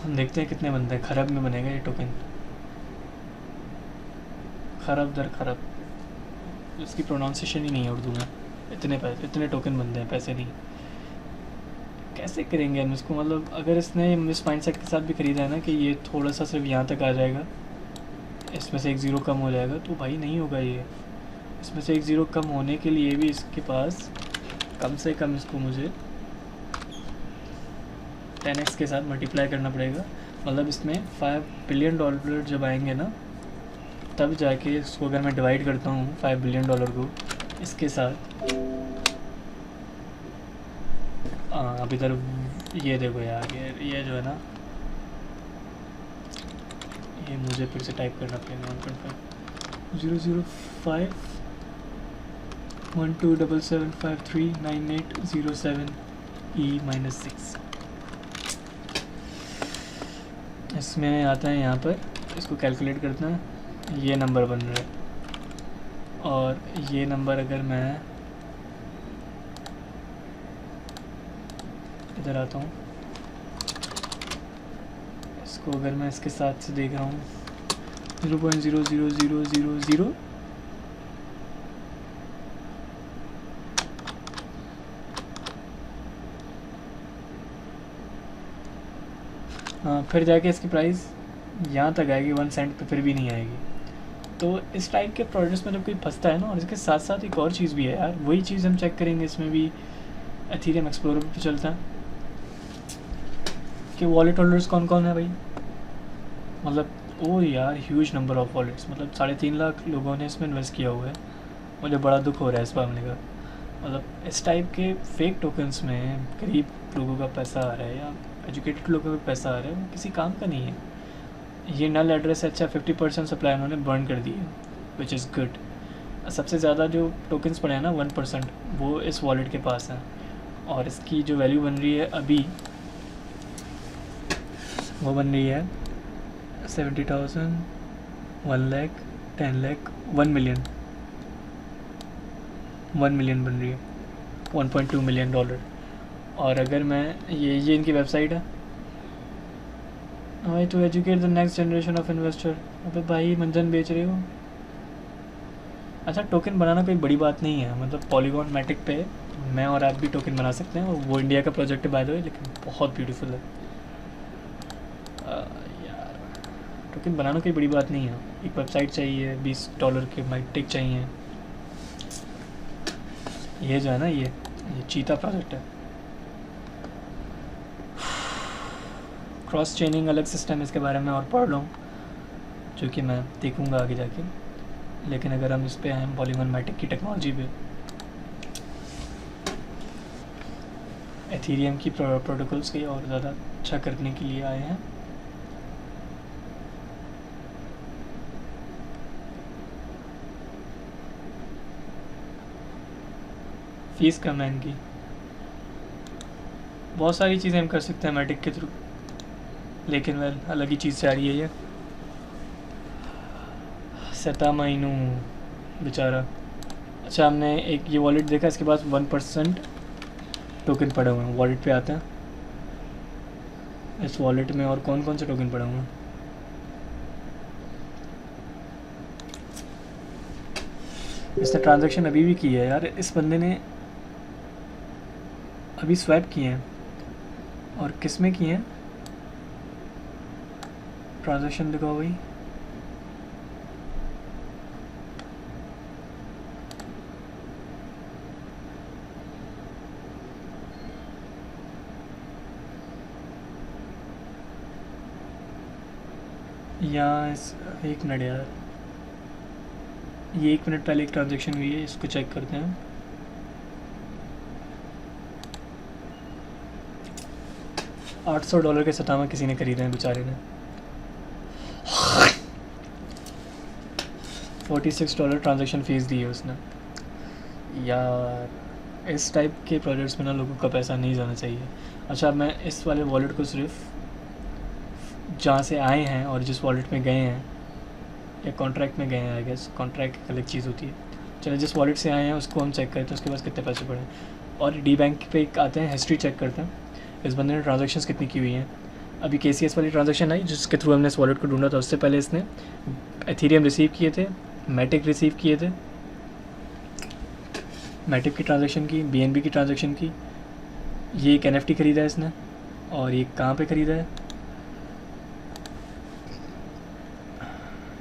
हम देखते हैं कितने बनते हैं। खरब में बनेगा ये टोकन, खरब दर खरब, इसकी प्रोनाउंसिएशन ही नहीं है उर्दू में। इतने टोकन बनते हैं, पैसे नहीं। कैसे करेंगे हम इसको, मतलब अगर इसने इस माइंडसेट के साथ भी खरीदा है ना कि ये थोड़ा सा सिर्फ यहाँ तक आ जाएगा, इसमें से एक ज़ीरो कम हो जाएगा, तो भाई नहीं होगा ये। इसमें से एक ज़ीरो कम होने के लिए भी इसके पास कम से कम इसको मुझे 10x के साथ मल्टीप्लाई करना पड़ेगा। मतलब इसमें $5 बिलियन जब आएंगे ना, तब जाके इसको अगर मैं डिवाइड करता हूँ $5 बिलियन को इसके साथ, अब इधर ये देखो यार, ये जो है ना, ये मुझे फिर से टाइप करना पड़ेगा 1.5 005 1277539807E-6। इसमें आता है यहाँ पर, इसको कैलकुलेट करते हैं, ये नंबर बन रहा है। और ये नंबर अगर मैं इधर आता हूँ, इसको अगर मैं इसके साथ से देख रहा हूँ 0.00000, हाँ, फिर जाके इसकी प्राइस यहाँ तक आएगी 1 सेंट पे, फिर भी नहीं आएगी। तो इस टाइप के प्रोडक्ट्स में जब कोई फंसता है ना, और इसके साथ साथ एक और चीज़ भी है यार, वही चीज़ हम चेक करेंगे इसमें भी, एथेरियम एक्सप्लोरर पे चलता है कि वॉलेट होल्डर्स कौन कौन है भाई। मतलब ओ यार, ह्यूज नंबर ऑफ वॉलेट्स, मतलब 3.5 लाख लोगों ने इसमें इन्वेस्ट किया हुआ है। मुझे बड़ा दुख हो रहा है इस मामले का। मतलब इस टाइप के फेक टोकन्स में गरीब लोगों का पैसा आ रहा है या एजुकेटेड लोगों का पैसा आ रहा है, वो किसी काम का नहीं है। ये नल एड्रेस अच्छा 50% सप्लाई उन्होंने बर्न कर दी है, विच इज़ गुड। सबसे ज़्यादा जो टोकन्स पड़े हैं ना 1%, वो इस वॉलेट के पास हैं, और इसकी जो वैल्यू बन रही है अभी, वो बन रही है 70,000, 1 लाख, 10 लाख, 1 मिलियन, 1 मिलियन बन रही है, $1.2 मिलियन। और अगर मैं ये इनकी वेबसाइट है, भाई to educate the next generation of investor. अबे भाई मंजन बेच रहे हो। अच्छा, टोकन बनाना कोई बड़ी बात नहीं है, मतलब पॉलीगॉन मैटिक पे मैं और आप भी टोकन बना सकते हैं, और वो इंडिया का प्रोजेक्ट है बाय द वे, लेकिन बहुत ब्यूटीफुल है यार। टोकन बनाना कोई बड़ी बात नहीं है, एक वेबसाइट चाहिए, $20 के मैटिक चाहिए। ये जो है ना, ये चीता प्रोजेक्ट है। क्रॉस चेनिंग अलग सिस्टम, इसके बारे में और पढ़ लूँ, जो कि मैं देखूँगा आगे जाके। लेकिन अगर हम इस पे आए हैं पॉलीगॉन मैटिक की टेक्नोलॉजी पे, एथेरियम की प्रोटोकॉल्स के और ज़्यादा अच्छा करने के लिए आए हैं। फीस कम है इनकी, बहुत सारी चीज़ें हम कर सकते हैं मैटिक के थ्रू, लेकिन वेल अलग ही चीज़ से आ रही है ये। सतामाइनू बेचारा। अच्छा, हमने एक ये वॉलेट देखा, इसके पास 1% टोकन पड़े हुए हैं। वॉलेट पे आते हैं, इस वॉलेट में और कौन कौन से टोकन पड़े हुए हैं। इसने ट्रांजैक्शन अभी भी की है यार, इस बंदे ने अभी स्वैप किए हैं। और किस में किए हैं ट्रांजैक्शन, दिखाओ भाई। यहाँ इस एक मिनट यार, ये 1 मिनट पहले एक ट्रांजैक्शन हुई है, इसको चेक करते हैं। $800 के सतामा किसी ने खरीदे हैं बेचारे ने। $46 ट्रांजैक्शन फ़ीस दी है उसने। यार इस टाइप के प्रोजेक्ट्स में ना लोगों का पैसा नहीं जाना चाहिए। अच्छा, मैं इस वाले वॉलेट को सिर्फ जहाँ से आए हैं और जिस वॉलेट में गए हैं या कॉन्ट्रैक्ट में गए हैं, आई गेस कॉन्ट्रैक्ट एक अलग चीज़ होती है। चलो, जिस वॉलेट से आए हैं उसको हम चेक करते हैं उसके पास कितने पैसे पड़े। और डी बैंक पे आते हैं, हिस्ट्री चेक करते हैं इस बंदे ने ट्रांजैक्शंस कितनी की हुई हैं। अभी KCS वाली ट्रांजैक्शन आई जिसके थ्रू हमने इस वॉलेट को ढूंढा था, उससे पहले इसने एथेरियम रिसीव किए थे, मैटिक रिसीव किए थे, मैटिक की ट्रांजैक्शन की, BNB की ट्रांजैक्शन की, ये एक NFT ख़रीदा है इसने, और ये कहाँ पे ख़रीदा है,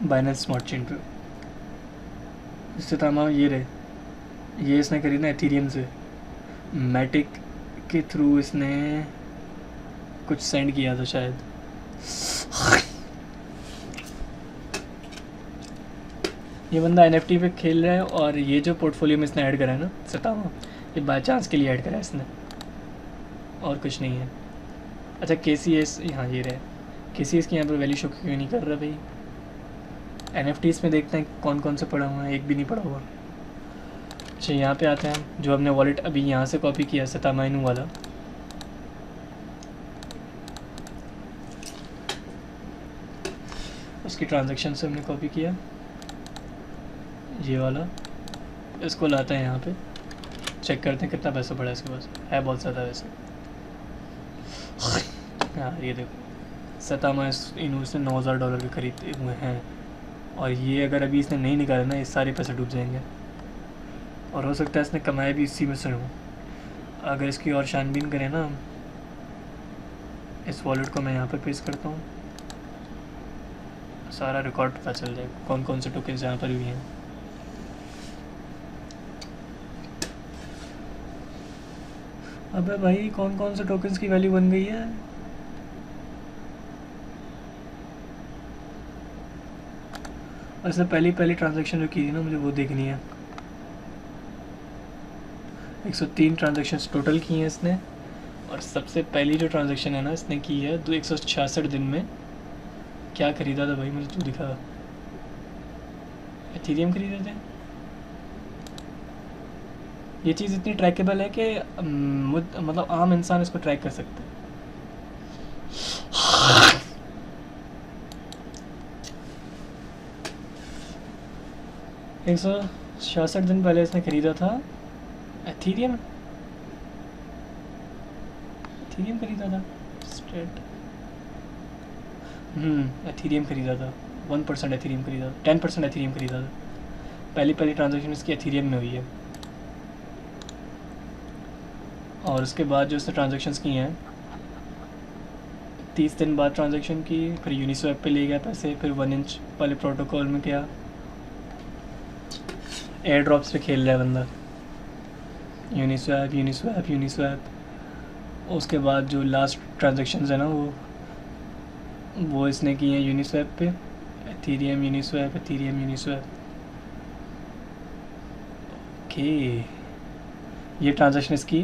बाइनेंस स्मार्ट चेन पे। इससे तमाम ये रहे, ये इसने खरीदा एथीरियम से, मैटिक के थ्रू इसने कुछ सेंड किया था शायद। ये बंदा NFT पे खेल रहा है, और ये जो पोर्टफोलियो में इसने ऐड करा है ना सतामा, ये बाय चांस के लिए ऐड करा है इसने, और कुछ नहीं है। अच्छा KCS, यहाँ ये रहे, KCS की यहाँ पर वैल्यू शो क्यों नहीं कर रहा भाई। NFTs में देखते हैं कौन कौन से पड़ा हुआ है, एक भी नहीं पड़ा हुआ। अच्छा यहाँ पे आते हैं, जो हमने वॉलेट अभी यहाँ से कॉपी किया सतामा इनू वाला, उसकी ट्रांजैक्शन से हमने कॉपी किया ये वाला, इसको लाते हैं यहाँ पे, चेक करते हैं कितना पैसा पड़ा है इसके पास, है बहुत ज़्यादा वैसे। हाँ ये देखो सतामा इनू से $9,000 के खरीदे हुए हैं, और ये अगर अभी इसने नहीं निकाला ना, ये सारे पैसे डूब जाएंगे, और हो सकता है इसने कमाया भी इसी में से हो। अगर इसकी और छानबीन करें ना, इस वॉलेट को मैं यहाँ पर पेस्ट करता हूँ, सारा रिकॉर्ड पता चल जाएगा कौन कौन से टोकन्स यहाँ पर भी हैं। अबे भाई कौन कौन से टोकन्स की वैल्यू बन गई है। और इससे पहली ट्रांजैक्शन जो की थी ना, मुझे वो देखनी है। 103 ट्रांजैक्शंस टोटल की हैं इसने, और सबसे पहली जो ट्रांजैक्शन है ना इसने की है 166 दिन में। क्या खरीदा था भाई, मुझे तू दिखा। एथीरियम खरीदे थे। ये चीज़ इतनी ट्रैकेबल है कि मतलब आम इंसान इसको ट्रैक कर सकता है। 166 दिन पहले इसने खरीदा था एथीरियम खरीदा था स्ट्रेट। एथीरियम खरीदा था, 1% एथीरियम खरीदा था, 10% एथीरियम खरीदा था। पहली ट्रांजैक्शन इसकी एथीरियम में हुई है, और उसके बाद जो इसने ट्रांजैक्शंस की हैं 30 दिन बाद ट्रांजैक्शन की, फिर यूनिस्वैप पे ले गया पैसे, फिर 1 इंच वाले प्रोटोकॉल में गया, एयर ड्रॉप्स पे खेल रहा है बंदा, यूनिस्वैप। उसके बाद जो लास्ट ट्रांजैक्शंस है ना वो इसने की हैं यूनिस्वैप पे, एथीरियम यूनिस्वैप। ओके, ये ट्रांजैक्शन इसकी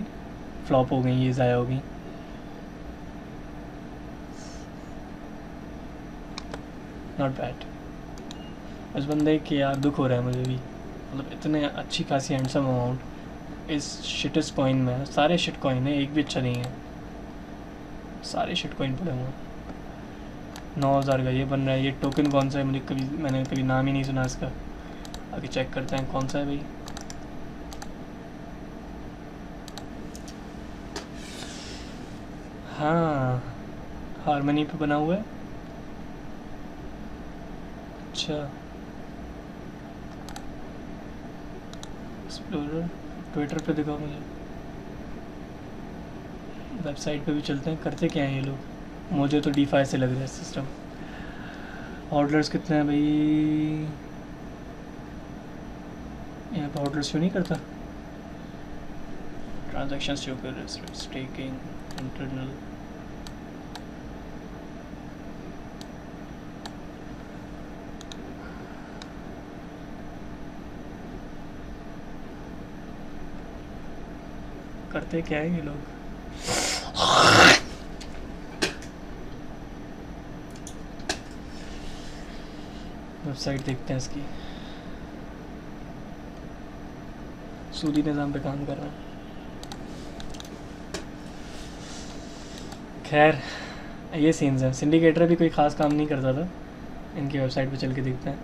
फ्लॉप हो गई, ये ज़ाया हो गई। Not bad. उस बंदे के यार दुख हो रहा है मुझे भी, मतलब इतने अच्छी खासी हैंडसम अमाउंट इस शिटेस्ट कॉइन में। सारे शिट कॉइन है, एक भी अच्छा नहीं है, सारे शिट कॉइन पड़े हुए हैं। 9,000 का ये बन रहा है। ये टोकन कौन सा है, मैंने कभी नाम ही नहीं सुना इसका। आगे चेक करते हैं कौन सा है भाई। हाँ, हारमनी पे बना हुआ है। अच्छा, एक्सप्लोरर ट्विटर पे दिखाओ मुझे, वेबसाइट पे भी चलते हैं। करते क्या हैं ये लोग, मुझे तो DeFi से लग रहा है सिस्टम। ऑर्डर्स कितने हैं भाई, यहाँ पर ऑर्डर्स क्यों नहीं करता। ट्रांजैक्शन शो कर रहे हैं, स्टेकिंग इंटरनल। करते क्या है ये लोग। वेबसाइट देखते हैं इसकी, सूदी निज़ाम पे काम कर रहा है। खैर ये सीन्स हैं। सिंडिकेटर भी कोई ख़ास काम नहीं करता था, इनकी वेबसाइट पे चल के देखते हैं।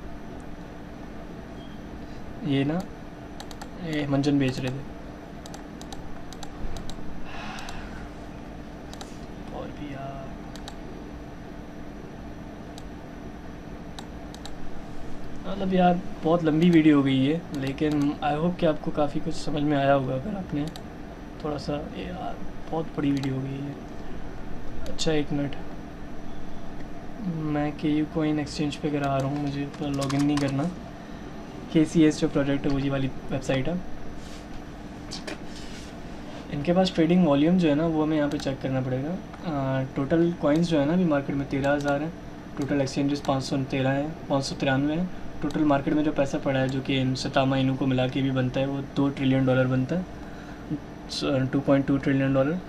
ये ना, ये मंजन बेच रहे थे। और भी यार मतलब यार बहुत लंबी वीडियो हो गई है, लेकिन आई होप कि आपको काफ़ी कुछ समझ में आया होगा। अगर आपने थोड़ा सा यार बहुत बड़ी वीडियो हो गई है। अच्छा 1 मिनट, मैं KU कोइन एक्सचेंज पे करा रहा हूँ, मुझे तो लॉगिन नहीं करना। KCS जो प्रोजेक्ट है वो वाली वेबसाइट है। इनके पास ट्रेडिंग वॉल्यूम जो है ना वो हमें यहाँ पे चेक करना पड़ेगा। टोटल कॉइन्स जो है ना अभी मार्केट में 13,000 है। टोटल एक्सचेंजेस 513 है, 593 है। टोटल मार्केट में जो पैसा पड़ा है जो कि इन सतामा इनू को मिला के भी बनता है वो $2 ट्रिलियन बनता है, 2.2 ट्रिलियन डॉलर।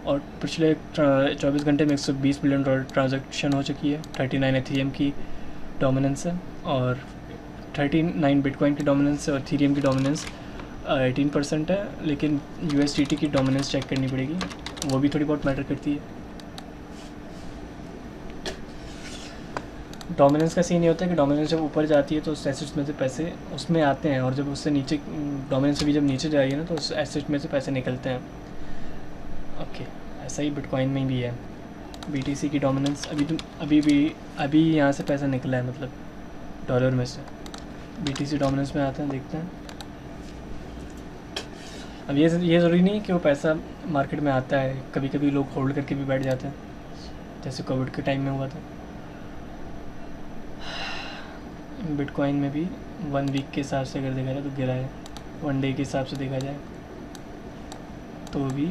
और पिछले 24 घंटे में 120 बिलियन डॉलर ट्रांजैक्शन हो चुकी है। 39 एथेरियम की डोमिनेंस है और 39 बिटकॉइन की डोमिनेंस है और एथेरियम की डोमिनेंस 18% है। लेकिन USDT की डोमिनेंस चेक करनी पड़ेगी, वो भी थोड़ी बहुत मैटर करती है। डोमिनेंस का सीन ये होता है कि डोमिनेंस जब ऊपर जाती है तो उस एसेट में से पैसे उसमें आते हैं, और जब उससे नीचे डोमिनेंस से भी जब नीचे जाएगी ना तो उस एसेट में से पैसे निकलते हैं। ओके, ऐसा ही बिटकॉइन में भी है। BTC की डोमिनेंस अभी यहाँ से पैसा निकला है, मतलब डॉलर में से BTC डोमिनेंस में आते हैं, देखते हैं। अब ये ज़रूरी नहीं कि वो पैसा मार्केट में आता है, कभी कभी लोग होल्ड करके भी बैठ जाते हैं, जैसे कोविड के टाइम में हुआ था। बिटकॉइन में भी 1 वीक के हिसाब से अगर देखा जाए तो गिरा है, 1 डे के हिसाब से देखा जाए तो भी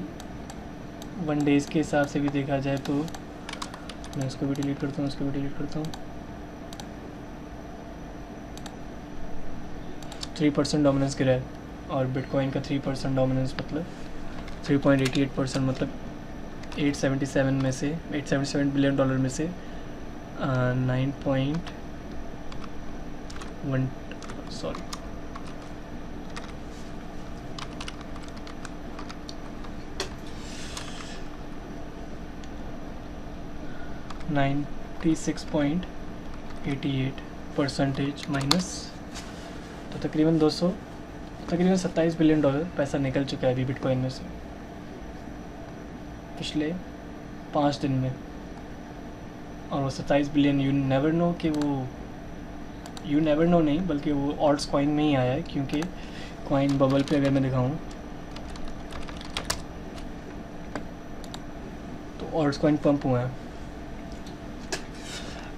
1 डेज़ के हिसाब से भी देखा जाए तो मैं इसको भी डिलीट करता हूँ, इसको भी डिलीट करता हूँ। 3% डोमिनेंस गिरा है और बिटकॉइन का 3% डोमिनेंस मतलब 3.88%, मतलब 877 में से 877 बिलियन डॉलर में से 9.1 सॉरी 96.88% माइनस, तो तकरीबन 27 बिलियन डॉलर पैसा निकल चुका है अभी बिटकॉइन में से पिछले 5 दिन में। और वो 27 बिलियन यू नेवर नो नहीं, बल्कि वो ऑल्ट्स कॉइन में ही आया है, क्योंकि कॉइन बबल पे अगर मैं दिखाऊं तो ऑल्ट्स कॉइन पंप हुआ है।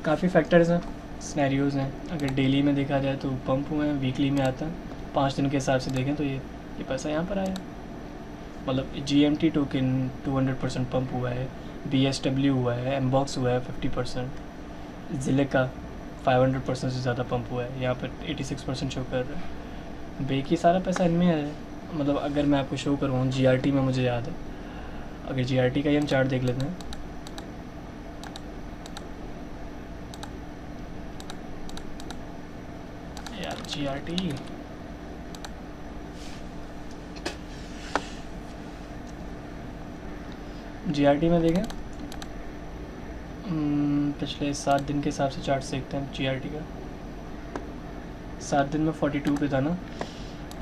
काफ़ी फैक्टर्स हैं, सिनेरियोज़ हैं। अगर डेली में देखा जाए तो पंप हुए हैं, वीकली में आता है, 5 दिन के हिसाब से देखें तो ये पैसा यहाँ पर आया। मतलब GMT टोकन 200% पंप हुआ है, BSW हुआ है, MBOX हुआ है 50%, ज़िलिका 500% से ज़्यादा पंप हुआ है, यहाँ पर 86% शो कर रहा है। बाकी सारा पैसा इनमें है। मतलब अगर मैं आपको शो करूँ GRT में, मुझे याद है, अगर GRT का ही हम चार्ट देख लेते हैं, यार GRT में देखें, पिछले 7 दिन के हिसाब से चार्ट देखते हैं GRT का। 7 दिन में 42 पे था ना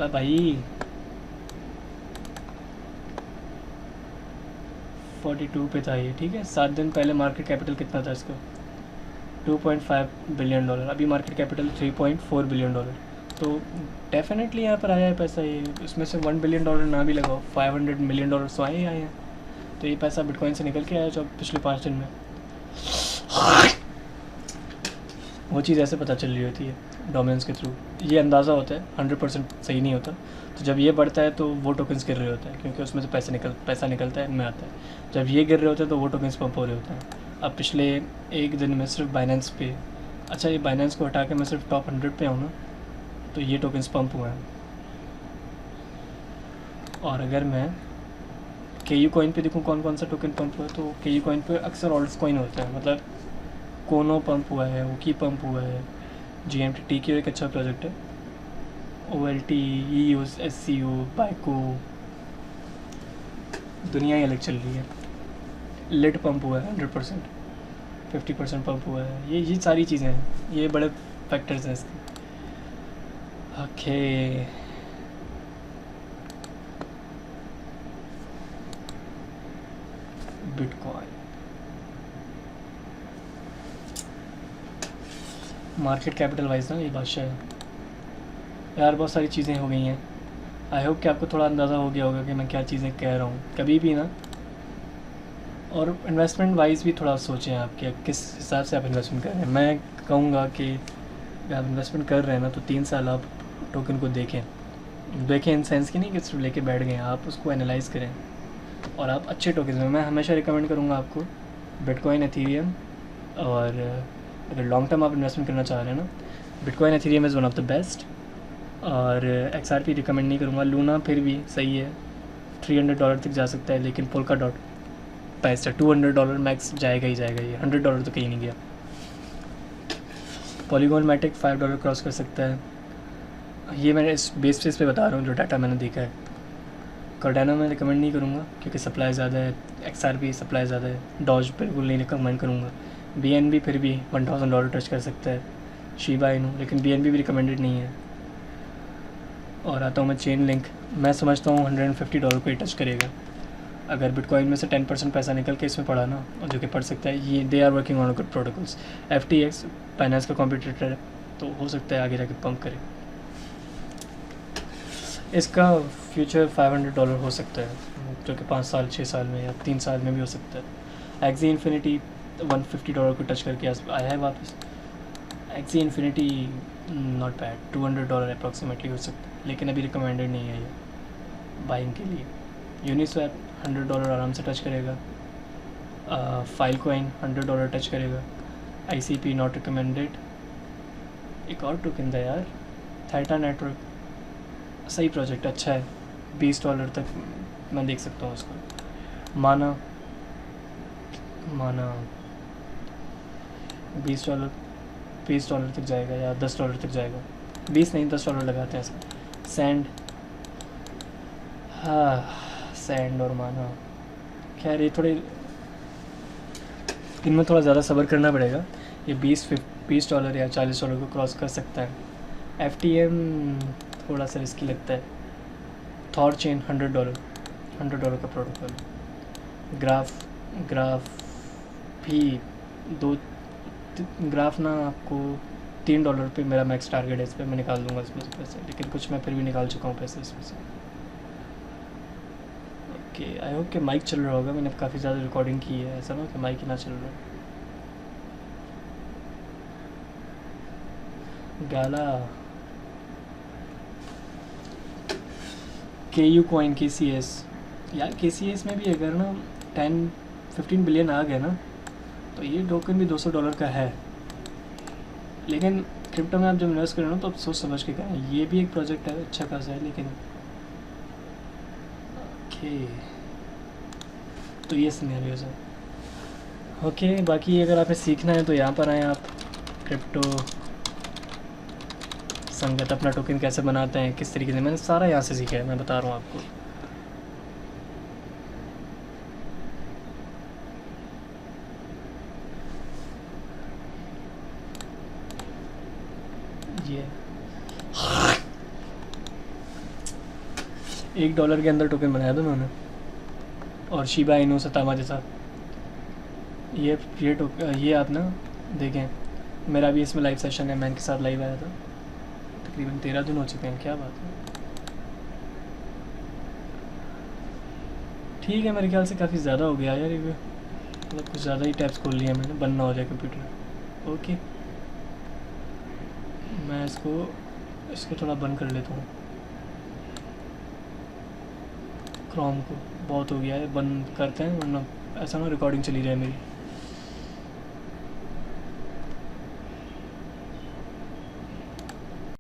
भाई, 42 पे था ये, ठीक है। 7 दिन पहले मार्केट कैपिटल कितना था इसका? 2.5 बिलियन डॉलर। अभी मार्केट कैपिटल 3.4 बिलियन डॉलर। तो डेफिनेटली यहाँ पर आया है पैसा। ये इसमें से 1 बिलियन डॉलर ना भी लगाओ, 500 मिलियन डॉलर तो आए हैं। तो ये पैसा बिटकॉइन से निकल के आया जो पिछले 5 दिन में। वो चीज़ ऐसे पता चल रही होती है डोमिनेंस के थ्रू, ये अंदाज़ा होता है, 100% सही नहीं होता। तो जब ये बढ़ता है तो वो टोकन्स गिर रहे होते हैं, क्योंकि उसमें से पैसा निकलता है, इनमें आता है। जब ये गिर रहे होते हैं तो वो टोकन्स पंप हो रहे होते हैं। अब पिछले 1 दिन में सिर्फ बाइनेंस पे, अच्छा ये बाइनेंस को हटा के मैं सिर्फ टॉप 100 पे आऊँ ना, तो ये टोकन्स पंप हुए हैं। और अगर मैं KU कॉइन पे देखूँ कौन कौन सा टोकन पंप हुआ है, तो KU कॉइन पे अक्सर ऑल्ट्स कॉइन होता है। मतलब कोनो पंप हुआ है, ओकी पंप हुआ है, GMT की एक अच्छा प्रोजेक्ट है, OLT, EOS, SCO, बाइको, दुनिया ही अलग चल रही है। लिट पंप हुआ है 100%, 50% पंप हुआ है। ये सारी चीज़ें हैं, ये बड़े फैक्टर्स हैं इसके। Okay, bitcoin market capital wise ना ये बादशाह है यार। बहुत सारी चीज़ें हो गई हैं। आई होप कि आपको थोड़ा अंदाज़ा हो गया होगा कि मैं क्या चीज़ें कह रहा हूँ। कभी भी ना और इन्वेस्टमेंट वाइज भी थोड़ा सोचें आप कि किस हिसाब से आप इन्वेस्टमेंट कर रहे हैं। मैं कहूँगा कि अगर आप इन्वेस्टमेंट कर रहे हैं ना तो 3 साल आप टोकन को देखें इन सेंस की नहीं कि सिर्फ लेके बैठ गए, आप उसको एनालाइज करें और आप अच्छे टोकन में, मैं हमेशा रिकमेंड करूँगा आपको बिटकॉइन, एथीरियम, और अगर लॉन्ग टर्म आप इन्वेस्टमेंट करना चाह रहे हैं ना, bitcoin Ethereum is one of the best. और XRP रिकमेंड नहीं करूँगा। लूना फिर भी सही है, $300 तक जा सकता है, लेकिन पोल्का डॉट बेस्ट है, $200 मैक्स जाएगा ही जाएगा, ये $100 तो कहीं नहीं गया। पॉलीगॉन मैटिक $5 क्रॉस कर सकता है, ये मैंने इस बेसिस पे बता रहा हूँ जो डाटा मैंने देखा है। कार्डानो मैं रिकमेंड नहीं करूँगा क्योंकि सप्लाई ज़्यादा है, XRP सप्लाई ज़्यादा है। डॉज बिल्कुल नहीं रिकमेंड करूँगा। BNB फिर भी $1000 टच कर सकता है। शिबा इनू, लेकिन BNB भी रिकमेंडेड नहीं है। और आता हूँ मैं चेन लिंक, मैं समझता हूँ $150 को ही टच करेगा। अगर बिटकॉइन में से 10% पैसा निकल के इसमें पड़ा ना, और जो कि पड़ सकता है, ये they are working on good protocols. FTX finance का कॉम्पिटिटर है, तो हो सकता है आगे जाके पंप करे। इसका फ्यूचर $500 हो सकता है, जो कि 5 साल 6 साल में या 3 साल में भी हो सकता है। एक्सी इन्फिनिटी $150 को टच करके आया है वापस। XC infinity not bad, $200 approximately हो सकता है, लेकिन अभी रिकमेंडेड नहीं है ये बाइंग के लिए। यूनिस्वैप $100 आराम से टच करेगा। फाइल कॉइन $100 टच करेगा। ICP not recommended. एक और टोकन था यार, थेटा नेटवर्क, सही प्रोजेक्ट, अच्छा है, $20 तक मैं देख सकता हूँ उसको। माना $20 तक जाएगा या $10 तक जाएगा, 20 नहीं $10 लगाते हैं इसमें। सैंड, हाँ सैंड और माना, खैर ये थोड़े इनमें थोड़ा ज़्यादा सब्र करना पड़ेगा। ये $20 या $40 को क्रॉस कर सकता है। FTM थोड़ा सा रिस्की लगता है। थॉर चेन $100 का प्रोटोकॉल। ग्राफ भी ग्राफ ना आपको $3 पे मेरा मैक्स टारगेट है, इस पर मैं निकाल दूंगा इसमें से पैसे, लेकिन कुछ मैं फिर भी निकाल चुका हूँ पैसे इसमें से। ओके, आई होप कि माइक चल रहा होगा, मैंने काफ़ी ज़्यादा रिकॉर्डिंग की है, ऐसा ना कि माइक ही ना चल रहा है। गाला KU कॉइन KCS, यार KCS में भी अगर ना 10-15 बिलियन आ गया ना, तो ये टोकन भी $200 का है। लेकिन क्रिप्टो में आप जब इन्वेस्ट करें ना तो आप सोच समझ के करें। ये भी एक प्रोजेक्ट है, अच्छा खासा है, लेकिन ओके, तो ये सिनेरियोज है। ओके, बाकी अगर आपने सीखना है तो यहाँ पर आएँ आप। क्रिप्टो संगत अपना टोकन कैसे बनाते हैं, किस तरीके से, मैंने सारा यहाँ से सीखा है, मैं बता रहा हूँ आपको। ये $1 के अंदर टोकन बनाया था मैंने, और शिबा इनू सतामा जैसा। ये आप ना देखें, मेरा भी इसमें लाइव सेशन है, मैं इनके साथ लाइव आया था, तकरीबन 13 दिन हो चुके हैं। क्या बात है, ठीक है, मेरे ख्याल से काफ़ी ज़्यादा हो गया यार, ये मतलब कुछ ज़्यादा ही टैब्स खोल लिया मैंने, बंद ना हो जाए कंप्यूटर। ओके, मैं इसको थोड़ा बंद कर लेता हूँ, क्रोम को, बहुत हो गया है, बंद करते हैं, वरना ऐसा ना रिकॉर्डिंग चली जाए मेरी।